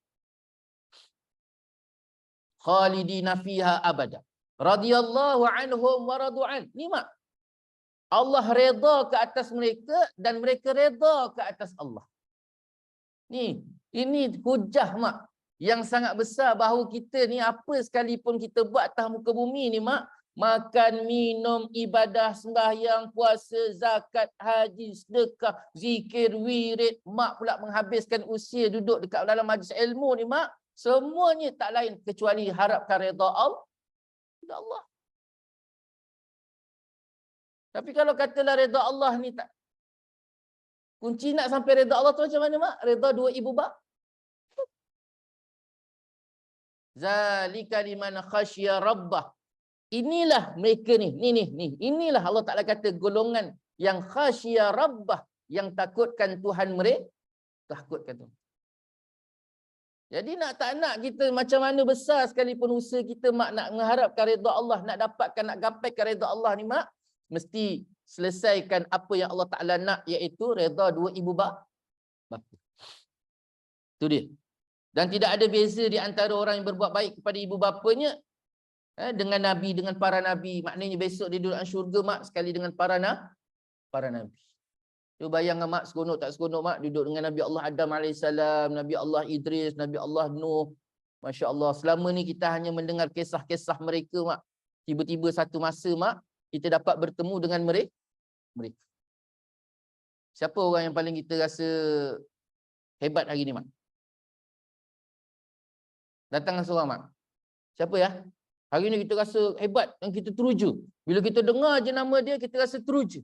Khalidina fiha abada radhiyallahu anhum wa radu'an. Ni, mak, Allah redha ke atas mereka dan mereka redha ke atas Allah. Ini hujah, mak, yang sangat besar bahawa kita ni apa sekalipun kita buat atas muka bumi ni, mak, makan, minum, ibadah, sembahyang, puasa, zakat, haji, sedekah, zikir, wirid, mak pula menghabiskan usia duduk dekat dalam majlis ilmu ni, mak, semuanya tak lain kecuali harapkan redha Allah. Tapi kalau katalah redha Allah ni tak, kunci nak sampai redha Allah tu macam mana, mak? Redha dua ibu bapa. Zalika liman khasyiya rabbah. Inilah mereka ni. Inilah Allah Ta'ala kata golongan yang khasyiya rabbah, yang takutkan Tuhan mereka. Takutkan Tuhan. Jadi tak nak kita macam mana besar sekalipun usaha kita, mak, nak mengharapkan redha Allah, nak dapatkan, nak gapaikan redha Allah ni, mak, mesti selesaikan apa yang Allah Ta'ala nak, iaitu redha dua ibu bapa. Itu dia. Dan tidak ada beza di antara orang yang berbuat baik kepada ibu bapanya dengan Nabi, dengan para Nabi. Maknanya besok dia duduk dalam syurga, mak, sekali dengan para Nabi. Cuba bayangkan, mak, seronok tak seronok, mak, duduk dengan Nabi Allah Adam AS, Nabi Allah Idris, Nabi Allah Nuh. Masya Allah, selama ni kita hanya mendengar kisah-kisah mereka, mak. Tiba-tiba satu masa, mak, kita dapat bertemu dengan mereka. Siapa orang yang paling kita rasa hebat hari ni, mak? Datanglah seorang, mak. Siapa ya? Hari ni kita rasa hebat dan kita teruja. Bila kita dengar je nama dia, kita rasa teruja.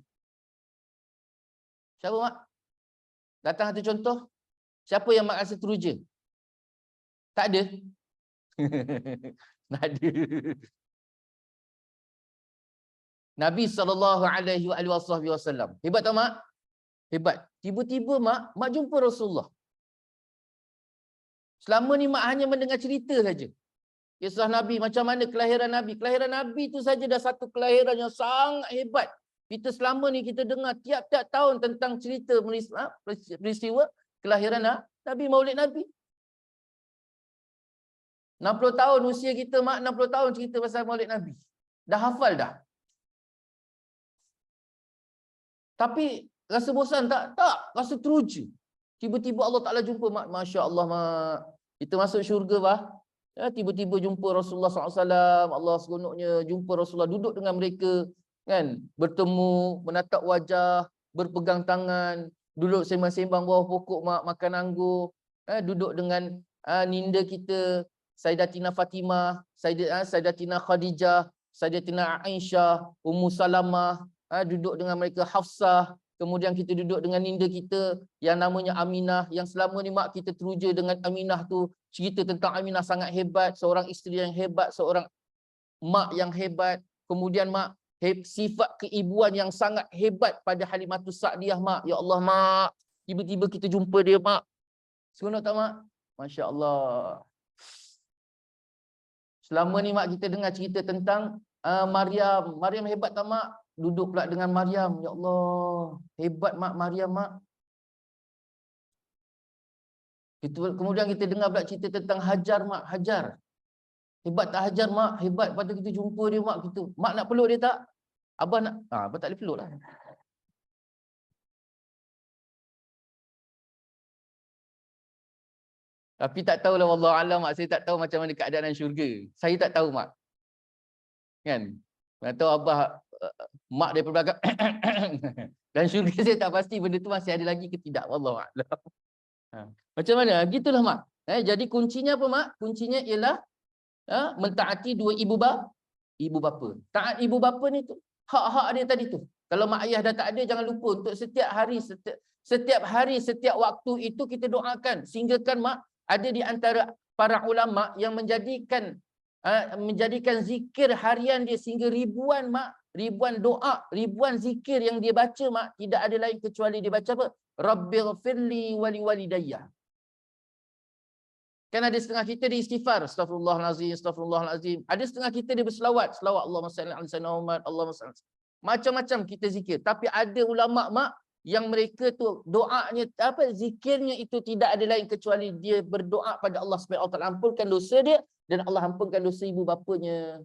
Siapa, mak? Datang satu contoh. Siapa yang mak rasa teruja? Tak ada. Tak ada. Nabi SAW. Hebat tak, mak? Hebat. Tiba-tiba, mak jumpa Rasulullah. Selama ni mak hanya mendengar cerita saja. Kisah Nabi, macam mana kelahiran Nabi. Kelahiran Nabi tu saja dah satu kelahiran yang sangat hebat. Kita selama ni kita dengar tiap-tiap tahun tentang cerita peristiwa kelahiran Nabi, Maulid Nabi. 60 tahun usia kita, mak, 60 tahun cerita pasal Maulid Nabi. Dah hafal dah. Tapi rasa bosan tak? Tak, rasa teruja. Tiba-tiba Allah Ta'ala jumpa, mak, Masya Allah, mak. Kita masuk syurga, bah. Ya, tiba-tiba jumpa Rasulullah SAW, Allah seronoknya jumpa Rasulullah, duduk dengan mereka, kan? Bertemu, menatap wajah, berpegang tangan, duduk sembang-sembang bawah pokok, mak, makan anggur, duduk dengan ninda kita, Sayyidatina Fatimah, Sayyidatina Khadijah, Sayyidatina Aisyah, Ummu Salamah, duduk dengan mereka, Hafsah. Kemudian kita duduk dengan ninda kita yang namanya Aminah, yang selama ni mak kita teruja dengan Aminah tu, cerita tentang Aminah sangat hebat, seorang isteri yang hebat, seorang mak yang hebat. Kemudian mak, sifat keibuan yang sangat hebat pada Halimatus Sa'diyah, mak. Ya Allah, mak, tiba-tiba kita jumpa dia, mak. Seronok tak, mak? Masya Allah. Selama ni mak kita dengar cerita tentang Maryam. Maryam hebat tak, mak? Duduk pula dengan Maryam. Ya Allah, hebat mak Maryam, mak. Kemudian kita dengar pula cerita tentang Hajar, mak. Hajar. Hebat tak Hajar, mak? Hebat. Lepas tu kita jumpa dia, mak. Mak nak peluk dia tak? Abah nak? Abah tak boleh peluk lah. Tapi tak tahulah, wallahualam, mak. Saya tak tahu macam mana keadaan syurga. Saya tak tahu, mak. Kan? Atau abah, mak daripada belakang dan syurga saya tak pasti benda tu masih ada lagi ke tidak, wallahualam. Macam mana? Gitulah, mak. Jadi kuncinya apa, mak? Kuncinya ialah mentaati dua ibu bapa. Taat ibu bapa ni tu hak-hak dia tadi tu. Kalau mak ayah dah tak ada, jangan lupa untuk setiap hari, setiap waktu itu kita doakan. Sehinggakan, mak, ada di antara para ulama yang menjadikan zikir harian dia sehingga ribuan, mak, ribuan doa, ribuan zikir yang dia baca, mak, tidak ada lain kecuali dia baca apa? Rabbighfirli wali walidayya. Kan ada setengah kita dia istighfar, astagfirullahalazim, astagfirullahalazim. Ada setengah kita dia berselawat, Allahumma salli ala sayyidina Muhammad, Allahumma salli. Macam-macam kita zikir. Tapi ada ulama, mak, yang mereka tu doanya zikirnya itu tidak ada lain kecuali dia berdoa pada Allah supaya Allah Taala ampunkan dosa dia dan Allah ampunkan dosa ibu bapanya.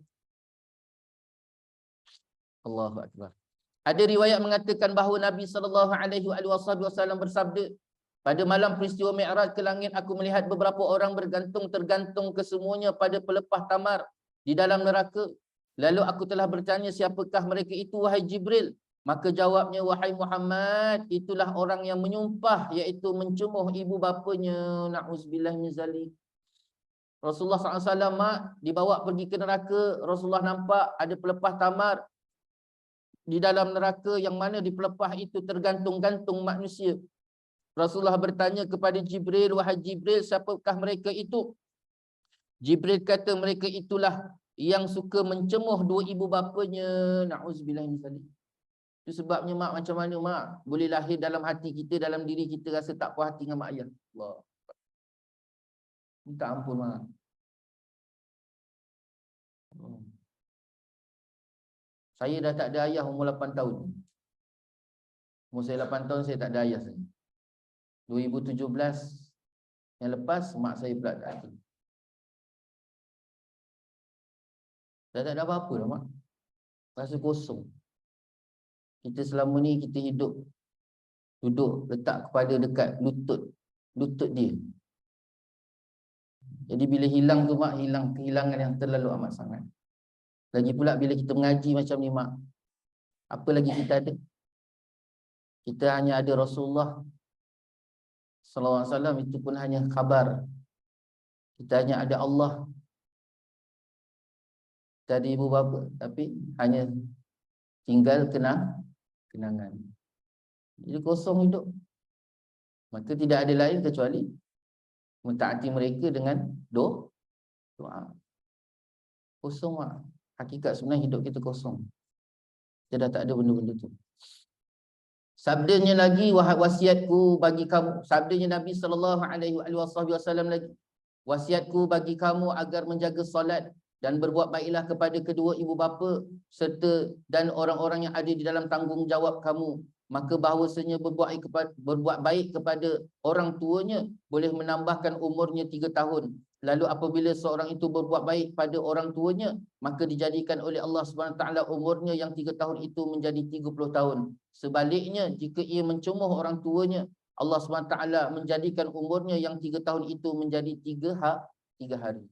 Allahu akbar. Ada riwayat mengatakan bahawa Nabi SAW bersabda, pada malam peristiwa Mi'raj ke langit, aku melihat beberapa orang tergantung kesemuanya pada pelepah tamar di dalam neraka. Lalu aku telah bertanya, siapakah mereka itu, wahai Jibril? Maka jawabnya, wahai Muhammad, itulah orang yang menyumpah, iaitu mencemuh ibu bapanya. Na'udzubillah min zalik. Rasulullah SAW, mak, dibawa pergi ke neraka. Rasulullah nampak ada pelepah tamar di dalam neraka, yang mana di pelepah itu tergantung-gantung manusia. Rasulullah bertanya kepada Jibril, wahai Jibril, siapakah mereka itu? Jibril kata, mereka itulah yang suka mencemuh dua ibu bapanya. Na'udzubillah min zalik. Itu sebabnya, mak, macam mana, mak, boleh lahir dalam hati kita, dalam diri kita rasa tak puas hati dengan mak ayah. Allah. Minta ampun, mak. Saya dah tak ada ayah umur 8 tahun. Umur saya 8 tahun, saya tak ada ayah saya. 2017 yang lepas, mak saya pula tak ada. Dah tak ada apa-apa dah, mak. Rasa kosong. Kita selama ni kita hidup, duduk letak kepala dekat lutut dia. Jadi bila hilang tu, mak, hilang kehilangan yang terlalu amat sangat. Lagi pula bila kita mengaji macam ni, mak, apa lagi kita ada? Kita hanya ada Rasulullah SAW, itu pun hanya khabar. Kita hanya ada Allah. Kita ada ibu bapa, tapi hanya tinggal kenangan. Jadi kosong hidup. Maka tidak ada lain kecuali mentaati mereka dengan doa. Kosong, mak. Hakikat sebenarnya hidup kita kosong. Kita dah tak ada benda-benda tu. Sabdanya lagi, wasiatku bagi kamu. Sabdanya Nabi SAW lagi, wasiatku bagi kamu agar menjaga solat dan berbuat baiklah kepada kedua ibu bapa serta dan orang-orang yang ada di dalam tanggungjawab kamu. Maka bahawasanya berbuat baik kepada orang tuanya boleh menambahkan umurnya 3 tahun Lalu apabila seorang itu berbuat baik pada orang tuanya, maka dijadikan oleh Allah SWT umurnya yang 3 tahun itu menjadi 30 tahun. Sebaliknya, jika ia mencemooh orang tuanya, Allah SWT menjadikan umurnya yang 3 tahun itu menjadi 3 hari.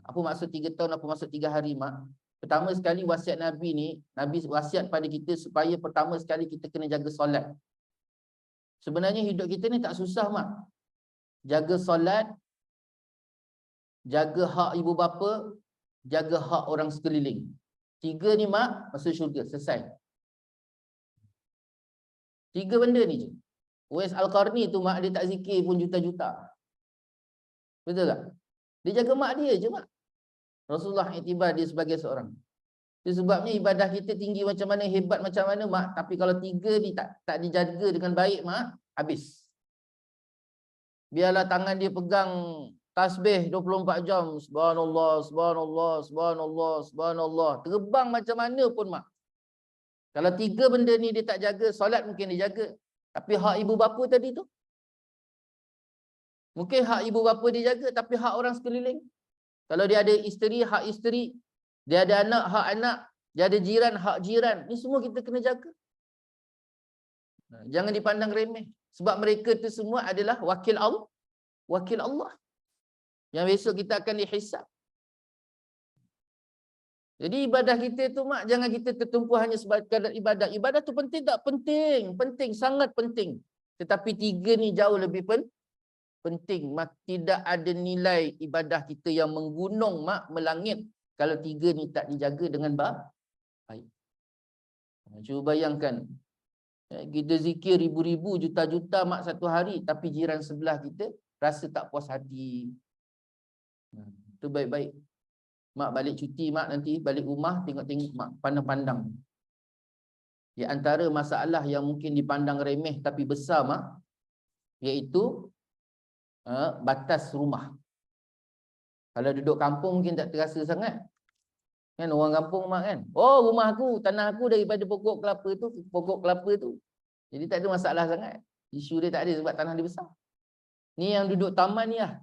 Apa maksud 3 tahun, apa maksud 3 hari, Mak? Pertama sekali wasiat Nabi ni, Nabi wasiat pada kita supaya pertama sekali kita kena jaga solat. Sebenarnya hidup kita ni tak susah, Mak. Jaga solat, jaga hak ibu bapa, jaga hak orang sekeliling. 3 ni, Mak, masuk syurga, selesai. 3 benda ni je. Uwais Al-Qarni tu, Mak, dia tak zikir pun juta-juta. Betul tak? Dia jaga mak dia je, Mak. Rasulullah iktibar dia sebagai seorang. Itu sebabnya ibadah kita tinggi macam mana, hebat macam mana, Mak, tapi kalau 3 ni tak dijaga dengan baik, Mak, habis. Biarlah tangan dia pegang tasbih 24 jam. Subhanallah, subhanallah, subhanallah, subhanallah. Terbang macam mana pun, Mak. Kalau 3 benda ni dia tak jaga, solat mungkin dia jaga. Tapi hak ibu bapa tadi tu, mungkin hak ibu bapa dia jaga, tapi hak orang sekeliling. Kalau dia ada isteri, hak isteri. Dia ada anak, hak anak. Dia ada jiran, hak jiran. Ni semua kita kena jaga. Jangan dipandang remeh. Sebab mereka tu semua adalah wakil Allah. Wakil Allah. Yang besok kita akan dihisab. Jadi ibadah kita tu, Mak, jangan kita tertumpu hanya sebagai kadar ibadah. Ibadah tu penting tak? Penting. Penting, sangat penting. Tetapi 3 ni jauh lebih penting. Mak, tidak ada nilai ibadah kita yang menggunung, Mak, melangit kalau 3 ni tak dijaga dengan baik. Cuba bayangkan, kita zikir ribu-ribu, juta-juta, Mak, satu hari, tapi jiran sebelah kita rasa tak puas hati. Itu baik-baik. Mak balik cuti, Mak, nanti balik rumah, tengok-tengok, Mak, pandang-pandang. Di antara masalah yang mungkin dipandang remeh tapi besar, Mak, iaitu batas rumah. Kalau duduk kampung mungkin tak terasa sangat. Kan orang kampung, Mak, kan? Oh, rumah aku, tanah aku daripada pokok kelapa tu. Jadi tak ada masalah sangat. Isu dia tak ada sebab tanah dia besar. Ni yang duduk taman ni lah.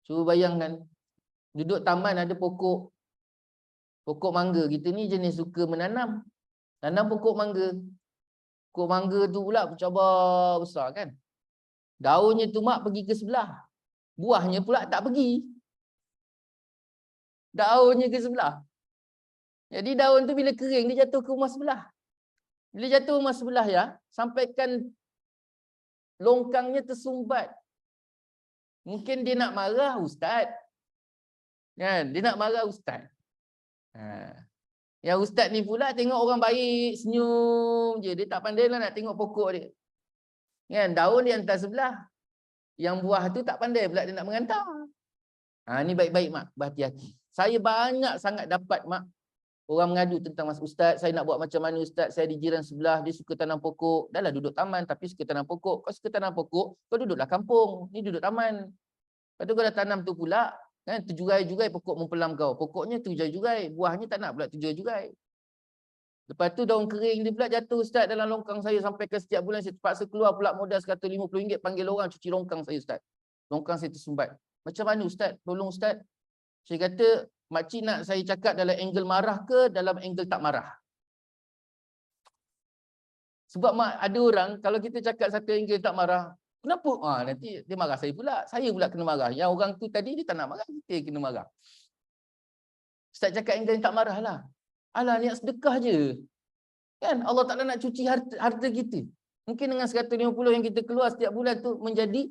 Cuba bayangkan, duduk taman ada pokok mangga. Kita ni jenis suka menanam. Tanam pokok mangga. Pokok mangga tu pula cabar besar, kan? Daunnya tu, Mak, pergi ke sebelah. Buahnya pula tak pergi. Daunnya ke sebelah. Jadi daun tu bila kering, dia jatuh ke rumah sebelah. Bila jatuh rumah sebelah, ya, sampaikan longkangnya tersumbat. Mungkin dia nak marah ustaz. Kan? Dia nak marah ustaz. Yang ustaz ni pula tengok orang baik, senyum je. Dia tak pandai lah nak tengok pokok dia. Kan? Daun dia hantar sebelah. Yang buah tu tak pandai pula dia nak mengantar. Ni baik-baik, Mak, berhati-hati. Saya banyak sangat dapat, Mak, orang mengadu tentang, Mas Ustaz, saya nak buat macam mana Ustaz, saya di jiran sebelah, dia suka tanam pokok. Dah lah duduk taman tapi suka tanam pokok. Kau suka tanam pokok, kau duduklah kampung. Ni duduk taman. Lepas tu kau dah tanam tu pula, kan, terjugai-jugai pokok mempelam kau. Pokoknya terjugai-jugai, buahnya tak nak pula terjugai-jugai. Lepas tu daun kering dia pula jatuh, Ustaz, dalam longkang saya sampai ke setiap bulan saya terpaksa keluar pula modal RM150 panggil orang cuci longkang saya, Ustaz. Longkang saya tersumbat. Macam mana, Ustaz? Tolong, Ustaz. Saya kata, makcik nak saya cakap dalam angle marah ke dalam angle tak marah? Sebab, Mak, ada orang kalau kita cakap satu angle tak marah, kenapa? Nanti dia marah saya pula. Saya pula kena marah. Yang orang tu tadi dia tak nak marah, kita kena marah. Ustaz cakap angle tak marah lah. Alah, niat sedekah je. Kan? Allah Ta'ala nak cuci harta kita. Mungkin dengan 150 yang kita keluar setiap bulan tu menjadi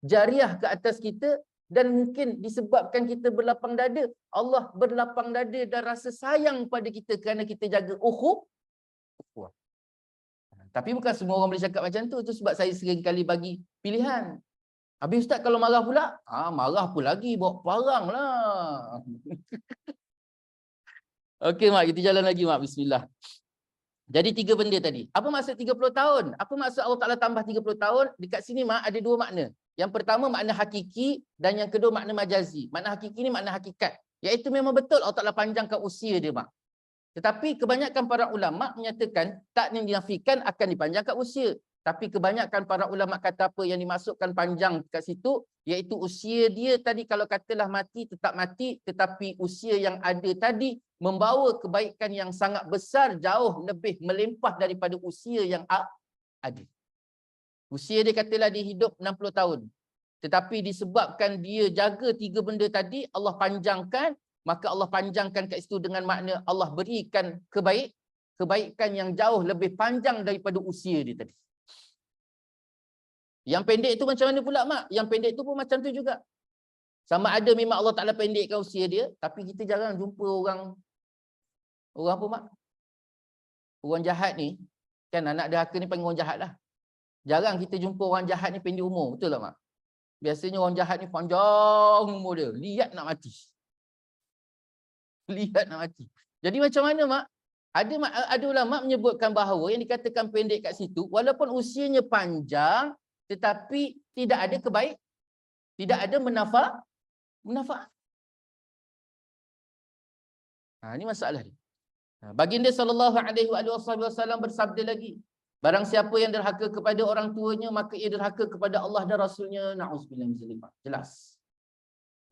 jariah ke atas kita. Dan mungkin disebabkan kita berlapang dada, Allah berlapang dada dan rasa sayang pada kita kerana kita jaga ukhuwah. Tapi bukan semua orang boleh cakap macam tu. Itu sebab saya sering kali bagi pilihan. Habis Ustaz kalau marah pula, marah pun lagi, bawa parang lah. Okey, Mak, kita jalan lagi, Mak. Bismillah. Jadi 3 benda tadi. Apa maksud 30 tahun? Apa maksud Allah Ta'ala tambah 30 tahun? Dekat sini, Mak, ada 2 makna. Yang pertama makna hakiki dan yang kedua makna majazi. Makna hakiki ni makna hakikat. Iaitu memang betul Allah Ta'ala panjangkan usia dia, Mak. Tetapi kebanyakan para ulama menyatakan tak dinafikan akan dipanjangkan usia. Tapi kebanyakan para ulama kata apa yang dimaksudkan panjang kat situ, iaitu usia dia tadi kalau katalah mati, tetap mati, tetapi usia yang ada tadi membawa kebaikan yang sangat besar, jauh lebih melimpah daripada usia yang ada. Usia dia katalah dia hidup 60 tahun. Tetapi disebabkan dia jaga 3 benda tadi, Allah panjangkan, maka Allah panjangkan kat situ dengan makna Allah berikan kebaikan yang jauh lebih panjang daripada usia dia tadi. Yang pendek tu macam mana pula mak? Yang pendek tu pun macam tu juga. Sama ada memang Allah Ta'ala pendekkan usia dia, tapi kita jarang jumpa orang apa mak? Orang jahat ni, kan anak derhaka ni panggil orang jahat lah. Jarang kita jumpa orang jahat ni pendek umur, betul tak mak? Biasanya orang jahat ni panjang umur dia, lihat nak mati. Lihat nak mati. Jadi macam mana mak? Ada ulama menyebutkan bahawa yang dikatakan pendek kat situ, walaupun usianya panjang, tetapi tidak ada tidak ada manfaat. Ini masalah dia. Baginda sallallahu alaihi wasallam bersabda lagi, barang siapa yang derhaka kepada orang tuanya, maka ia derhaka kepada Allah dan Rasulnya. Na'udzubillah min zalik. Jelas.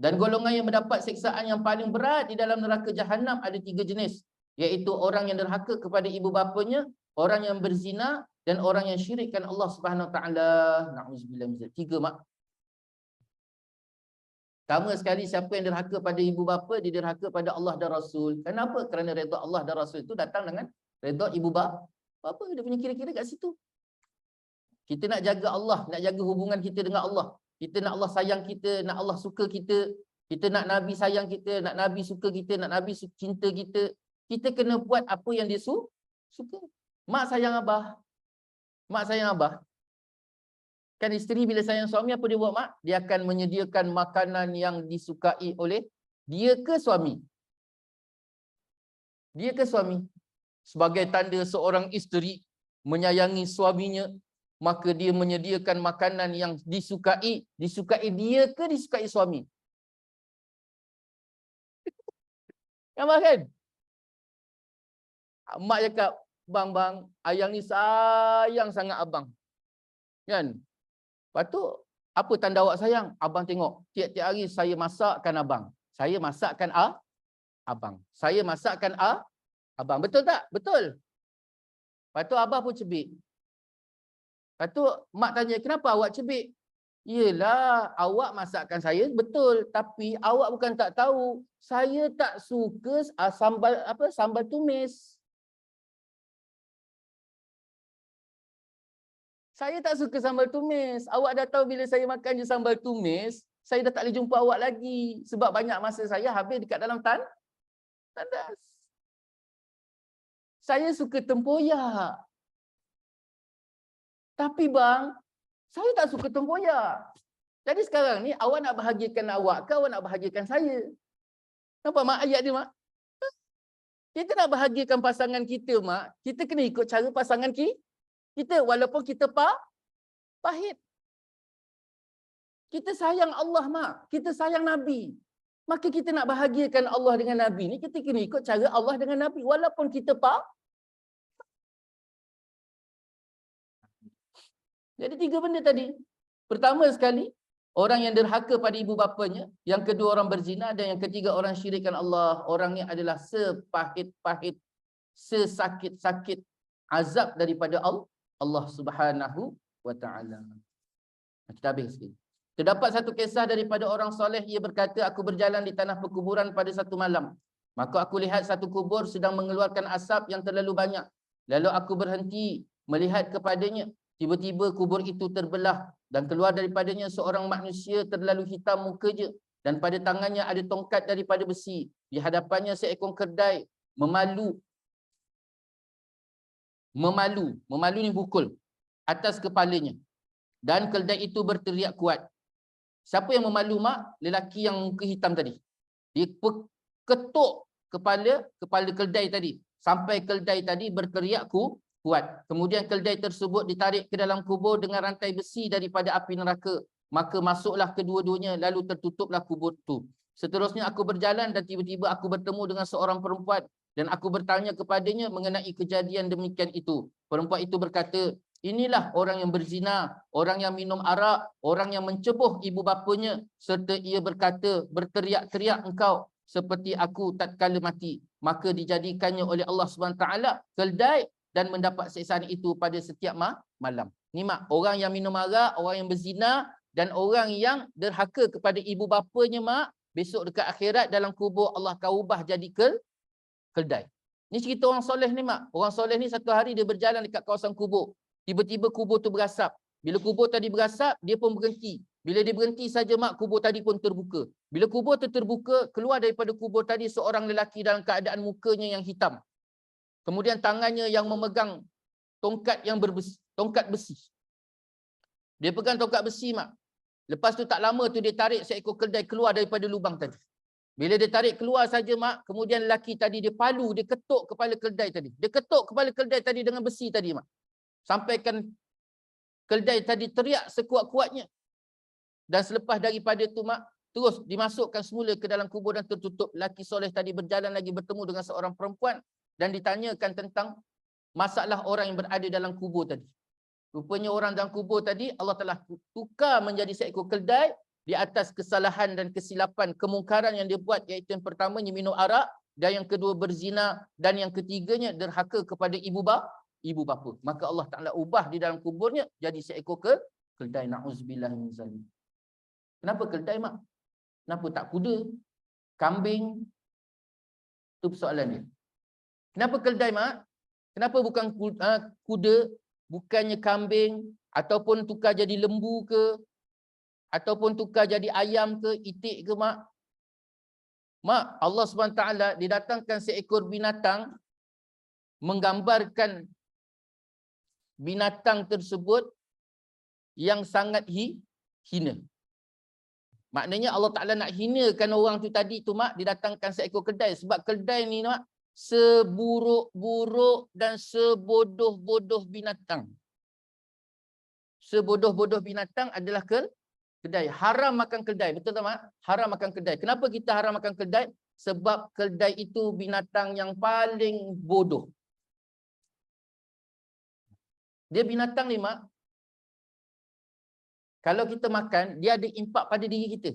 Dan golongan yang mendapat siksaan yang paling berat di dalam neraka jahanam ada 3 jenis, iaitu orang yang derhaka kepada ibu bapanya, orang yang berzina, dan orang yang syirikkan Allah Subhanahu Wa Taala. Na'udzubillah min zalik. 3 mak. Sama sekali siapa yang derhaka pada ibu bapa, dia derhaka pada Allah dan Rasul. Kenapa? Kerana redha Allah dan Rasul itu datang dengan redha ibu bapa. Dia punya kira-kira kat situ. Kita nak jaga Allah, nak jaga hubungan kita dengan Allah. Kita nak Allah sayang kita, nak Allah suka kita. Kita nak Nabi sayang kita, nak Nabi suka kita, nak Nabi cinta kita. Kita kena buat apa yang dia suka. Mak sayang abah. Mak sayang abah. Kan isteri bila sayang suami, apa dia buat mak? Dia akan menyediakan makanan yang disukai oleh dia ke suami? Dia ke suami? Sebagai tanda seorang isteri menyayangi suaminya, maka dia menyediakan makanan yang disukai dia ke disukai suami? Nampak kan? Mak cakap, bang, ayang ni sayang sangat abang. Kan? Lepas tu, apa tanda awak sayang? Abang tengok, tiap-tiap hari saya masakkan abang. Saya masakkan abang. Saya masakkan abang. Betul tak? Betul. Lepas tu abah pun cebik. Lepas tu mak tanya, kenapa awak cebik? Yelah, awak masakkan saya betul, tapi awak bukan tak tahu, saya tak suka sambal tumis. Saya tak suka sambal tumis. Awak dah tahu bila saya makan je sambal tumis, saya dah tak boleh jumpa awak lagi. Sebab banyak masa saya habis dekat dalam tandas. Saya suka tempoyak. Tapi bang, saya tak suka tempoyak. Jadi sekarang ni awak nak bahagiakan awak ke awak nak bahagiakan saya? Nampak mak ayat dia mak? Kita nak bahagiakan pasangan kita mak, kita kena ikut cara pasangan kita walaupun kita pahit. Kita sayang Allah mak, kita sayang Nabi. Maka kita nak bahagiakan Allah dengan Nabi ni, kita kena ikut cara Allah dengan Nabi walaupun kita Jadi 3 benda tadi. Pertama sekali, orang yang derhaka pada ibu bapanya, yang kedua orang berzina, dan yang ketiga orang syirikkan Allah. Orangnya adalah sepahit-pahit, sesakit-sakit azab daripada Allah Subhanahu wa Ta'ala. Kita habis sikit. Terdapat satu kisah daripada orang soleh, ia berkata, aku berjalan di tanah perkuburan pada satu malam. Maka aku lihat satu kubur sedang mengeluarkan asap yang terlalu banyak. Lalu aku berhenti melihat kepadanya. Tiba-tiba kubur itu terbelah dan keluar daripadanya seorang manusia terlalu hitam mukanya, dan pada tangannya ada tongkat daripada besi. Di hadapannya seekor keldai memalu ni pukul atas kepalanya, dan keldai itu berteriak kuat. Siapa yang memalu mak? Lelaki yang muka hitam tadi. Dia ketuk kepala keldai tadi sampai keldai tadi berteriak kuat. Kemudian keldai tersebut ditarik ke dalam kubur dengan rantai besi daripada api neraka. Maka masuklah kedua-duanya, lalu tertutuplah kubur itu. Seterusnya aku berjalan dan tiba-tiba aku bertemu dengan seorang perempuan dan aku bertanya kepadanya mengenai kejadian demikian itu. Perempuan itu berkata, Inilah orang yang berzina, orang yang minum arak, orang yang mencebuh ibu bapanya, serta ia berkata, berteriak-teriak engkau seperti aku tatkala mati. Maka dijadikannya oleh Allah SWT keldai dan mendapat siksaan itu pada setiap malam. Ni mak, orang yang minum arak, orang yang berzina dan orang yang derhaka kepada ibu bapanya mak, besok dekat akhirat dalam kubur Allah akan ubah jadi keldai. Ni cerita orang soleh ni mak. Orang soleh ni satu hari dia berjalan dekat kawasan kubur. Tiba-tiba kubur tu berasap. Bila kubur tadi berasap, dia pun berhenti. Bila dia berhenti saja mak, kubur tadi pun terbuka. Bila kubur tu terbuka, keluar daripada kubur tadi seorang lelaki dalam keadaan mukanya yang hitam. Kemudian tangannya yang memegang tongkat yang berbesi, tongkat besi. Dia pegang tongkat besi mak. Lepas tu tak lama tu dia tarik seekor keldai keluar daripada lubang tadi. Bila dia tarik keluar saja mak, kemudian lelaki tadi dia palu, dia ketuk kepala keldai tadi. Dia ketuk kepala keldai tadi dengan besi tadi mak. Sampaikan keldai tadi teriak sekuat-kuatnya. Dan selepas daripada tu mak, terus dimasukkan semula ke dalam kubur dan tertutup. Lelaki soleh tadi berjalan lagi bertemu dengan seorang perempuan dan ditanyakan tentang masalah orang yang berada dalam kubur tadi. Rupanya orang dalam kubur tadi Allah telah tukar menjadi seekor keldai di atas kesalahan dan kesilapan kemungkaran yang dia buat, iaitu yang pertamanya minum arak, dan yang kedua berzina, dan yang ketiganya derhaka kepada ibu bapa. Maka Allah Taala ubah di dalam kuburnya jadi seekor keldai. Na'udzubillah min zalik. Kenapa keldai mak? Kenapa tak kuda, kambing? Itu persoalan dia. Kenapa keldai mak? Kenapa bukan kuda, bukannya kambing, ataupun tukar jadi lembu ke, ataupun tukar jadi ayam ke, itik ke mak? Mak, Allah SWT didatangkan seekor binatang menggambarkan binatang tersebut yang sangat hina. Maknanya Allah Ta'ala nak hinakan orang tu tadi tu mak, didatangkan seekor keldai. Sebab keldai ni mak, seburuk-buruk dan sebodoh-bodoh binatang. Sebodoh-bodoh binatang adalah keldai. Haram makan keldai. Betul tak mak? Haram makan keldai. Kenapa kita haram makan keldai? Sebab keldai itu binatang yang paling bodoh. Dia binatang ni mak, kalau kita makan, dia ada impak pada diri kita.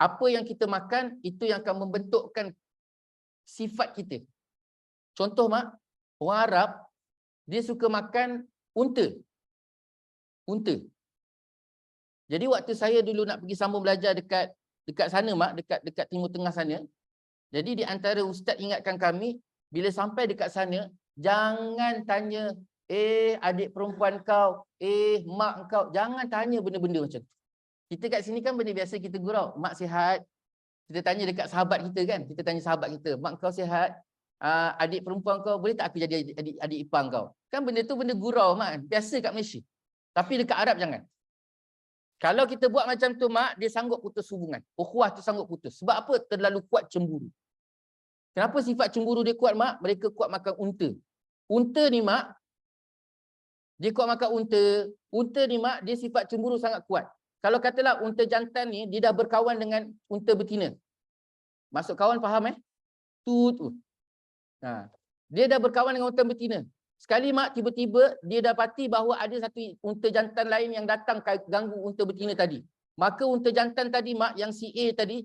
Apa yang kita makan, itu yang akan membentukkan sifat kita. Contoh mak, orang Arab, dia suka makan unta. Unta. Jadi waktu saya dulu nak pergi sambung belajar dekat sana mak, dekat Timur Tengah sana. Jadi di antara ustaz ingatkan kami, bila sampai dekat sana, jangan tanya, adik perempuan kau, mak kau, jangan tanya benda-benda macam tu. Kita kat sini kan benda biasa kita gurau, mak sihat. Kita tanya dekat sahabat kita kan, kita tanya sahabat kita, mak kau sihat, adik perempuan kau boleh tak aku jadi adik ipar kau? Kan benda tu benda gurau mak, biasa kat Malaysia. Tapi dekat Arab jangan. Kalau kita buat macam tu mak, dia sanggup putus hubungan. Ukhuwah tu sanggup putus. Sebab apa? Terlalu kuat cemburu. Kenapa sifat cemburu dia kuat mak? Mereka kuat makan unta. Unta ni mak, dia kuat makan unta. Unta ni mak, dia sifat cemburu sangat kuat. Kalau katalah unta jantan ni, dia dah berkawan dengan unta betina. Masuk kawan faham Tu. Dia dah berkawan dengan unta betina. Sekali mak, tiba-tiba dia dapati bahawa ada satu unta jantan lain yang datang ganggu unta betina tadi. Maka unta jantan tadi mak, yang si A tadi,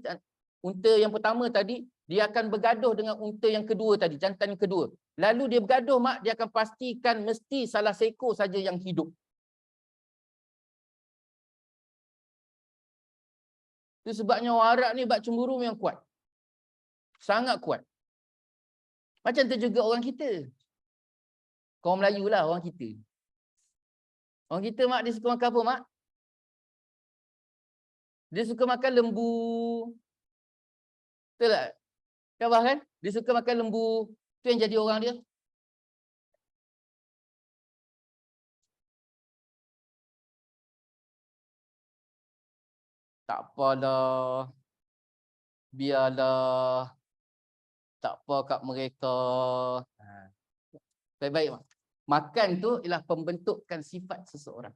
unta yang pertama tadi, dia akan bergaduh dengan unta yang kedua tadi, jantan yang kedua. Lalu dia bergaduh mak, dia akan pastikan mesti salah seekor saja yang hidup. Itu sebabnya orang Arab ni bab cemburu yang kuat. Sangat kuat. Macam tu juga orang kita. Kaum Melayu lah orang kita. Orang kita mak, dia suka makan apa mak? Dia suka makan lembu. Betul tak? Khabar kan? Dia suka makan lembu. Tu yang jadi orang dia. Tak apalah. Biarlah. Tak apa kat mereka. Baik-baik mak. Makan tu ialah pembentukan sifat seseorang.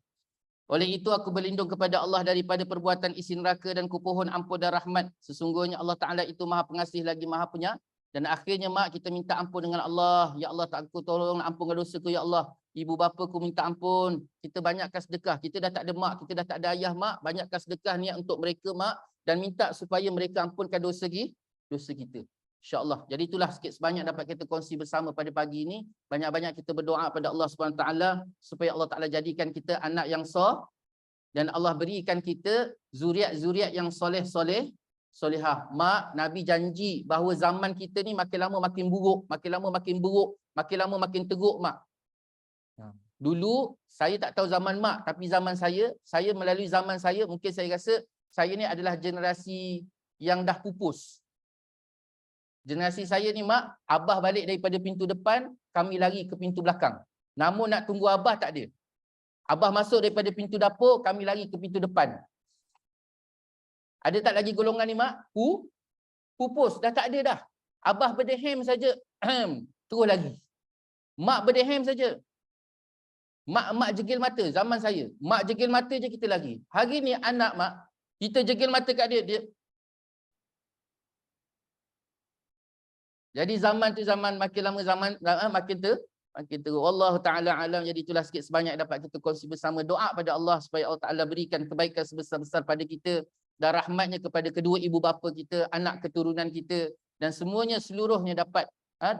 Oleh itu aku berlindung kepada Allah daripada perbuatan isi neraka dan kupohon ampun dan rahmat. Sesungguhnya Allah Ta'ala itu maha pengasih lagi maha penyayang. Dan akhirnya mak, kita minta ampun dengan Allah. Ya Allah, tak aku tolong ampunkan dosaku ya Allah. ibu bapa ku minta ampun, kita banyakkan sedekah. Kita dah tak ada mak, kita dah tak ada ayah mak, banyakkan sedekah niat untuk mereka mak dan minta supaya mereka ampunkan dosa kita. InsyaAllah. Jadi itulah sikit sebanyak dapat kita kongsi bersama pada pagi ini. Banyak-banyak kita berdoa pada Allah SWT supaya Allah Ta'ala jadikan kita anak yang sah dan Allah berikan kita zuriat-zuriat yang solehah. Mak, Nabi janji bahawa zaman kita ni makin lama makin buruk, makin lama makin buruk, makin lama makin teruk mak. Dulu saya tak tahu zaman mak, tapi zaman saya melalui zaman saya, mungkin saya rasa saya ni adalah generasi yang dah pupus. Generasi saya ni mak, abah balik daripada pintu depan, kami lari ke pintu belakang. Namun nak tunggu abah tak ada. Abah masuk daripada pintu dapur, kami lari ke pintu depan. Ada tak lagi golongan ni mak? Pupus, dah tak ada dah. Abah berdehem saja, terus lagi. Mak berdehem saja. Mak jegil mata zaman saya. Mak jegil mata je kita lagi. Hari ni anak mak, kita jegil mata kat dia. Jadi zaman tu zaman makin lama makin teruk. Allah Ta'ala alam. Jadi itulah sikit sebanyak dapat kita kongsi bersama. Doa pada Allah supaya Allah Ta'ala berikan kebaikan sebesar-besar pada kita dan rahmatnya kepada kedua ibu bapa kita, anak keturunan kita dan seluruhnya dapat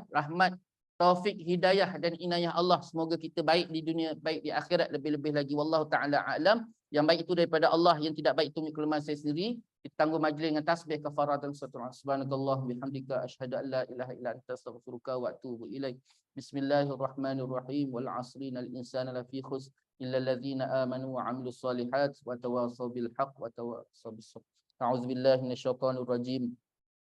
rahmat, taufik, hidayah dan inayah Allah. Semoga kita baik di dunia, baik di akhirat, lebih-lebih lagi. Wallahu Ta'ala alam. Yang baik itu daripada Allah, yang tidak baik itu kelemahan saya sendiri. Kita tangguh majlis dengan tasbih kafarat dan sunnah. Subhanakallah bihamdika asyhadu an la ilaha illa anta astaghfiruka wa atubu ilaik. Bismillahirrahmanirrahim. Wal 'asri innal insana lafi khusr illa alladhina amanu wa 'amilus solihat wa tawassaw bil haqq wa tawassaw bis sabr. A'udzu billahi minasyaitonir rajim.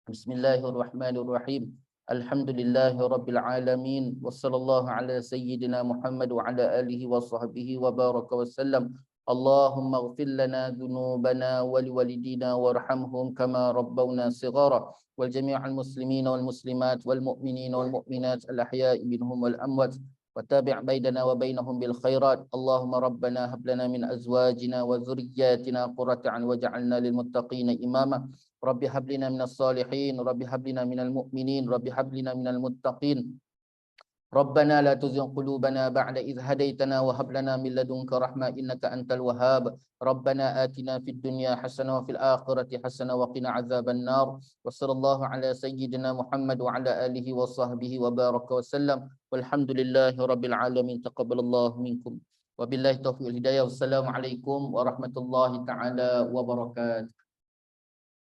Bismillahirrahmanirrahim. Alhamdulillahi rabbil alamin wa sallallahu ala sayyidina Muhammad wa ala alihi wa sahbihi wa baraka wa sallam. Allahumma ighfir lana dhunubana wa liwalidina warhamhum kama rabbawna shighara wal jami'al muslimina wal muslimat wal mu'minina wal mu'minat al ahya'i minhum wal amwat wa tabi' bainana wa bainahum bil khairat. Allahumma rabbana hab lana min azwajina wa dhurriyyatina qurrata a'yun waj'alna lil muttaqina imama. Rabbi hablina minas salihin, Rabbi hablina minal mu'minin, Rabbi hablina minal muttaqin. Rabbana la tuzigh qulubana ba'da idh hadaitana wa hab lana min ladunka rahmah innaka antal wahhab. Rabbana atina fid dunya hasanah wa fil akhirati hasanah wa qina adzaban nar. Wa sallallahu ala sayyidina Muhammad wa ala alihi wa sahbihi wa baraka wa sallam. Walhamdulillahi rabbil alamin. Taqabbalallahu minkum. Wabillahi taufiq wal hidayah. Wassalamualaikum warahmatullahi taala wabarakatuh.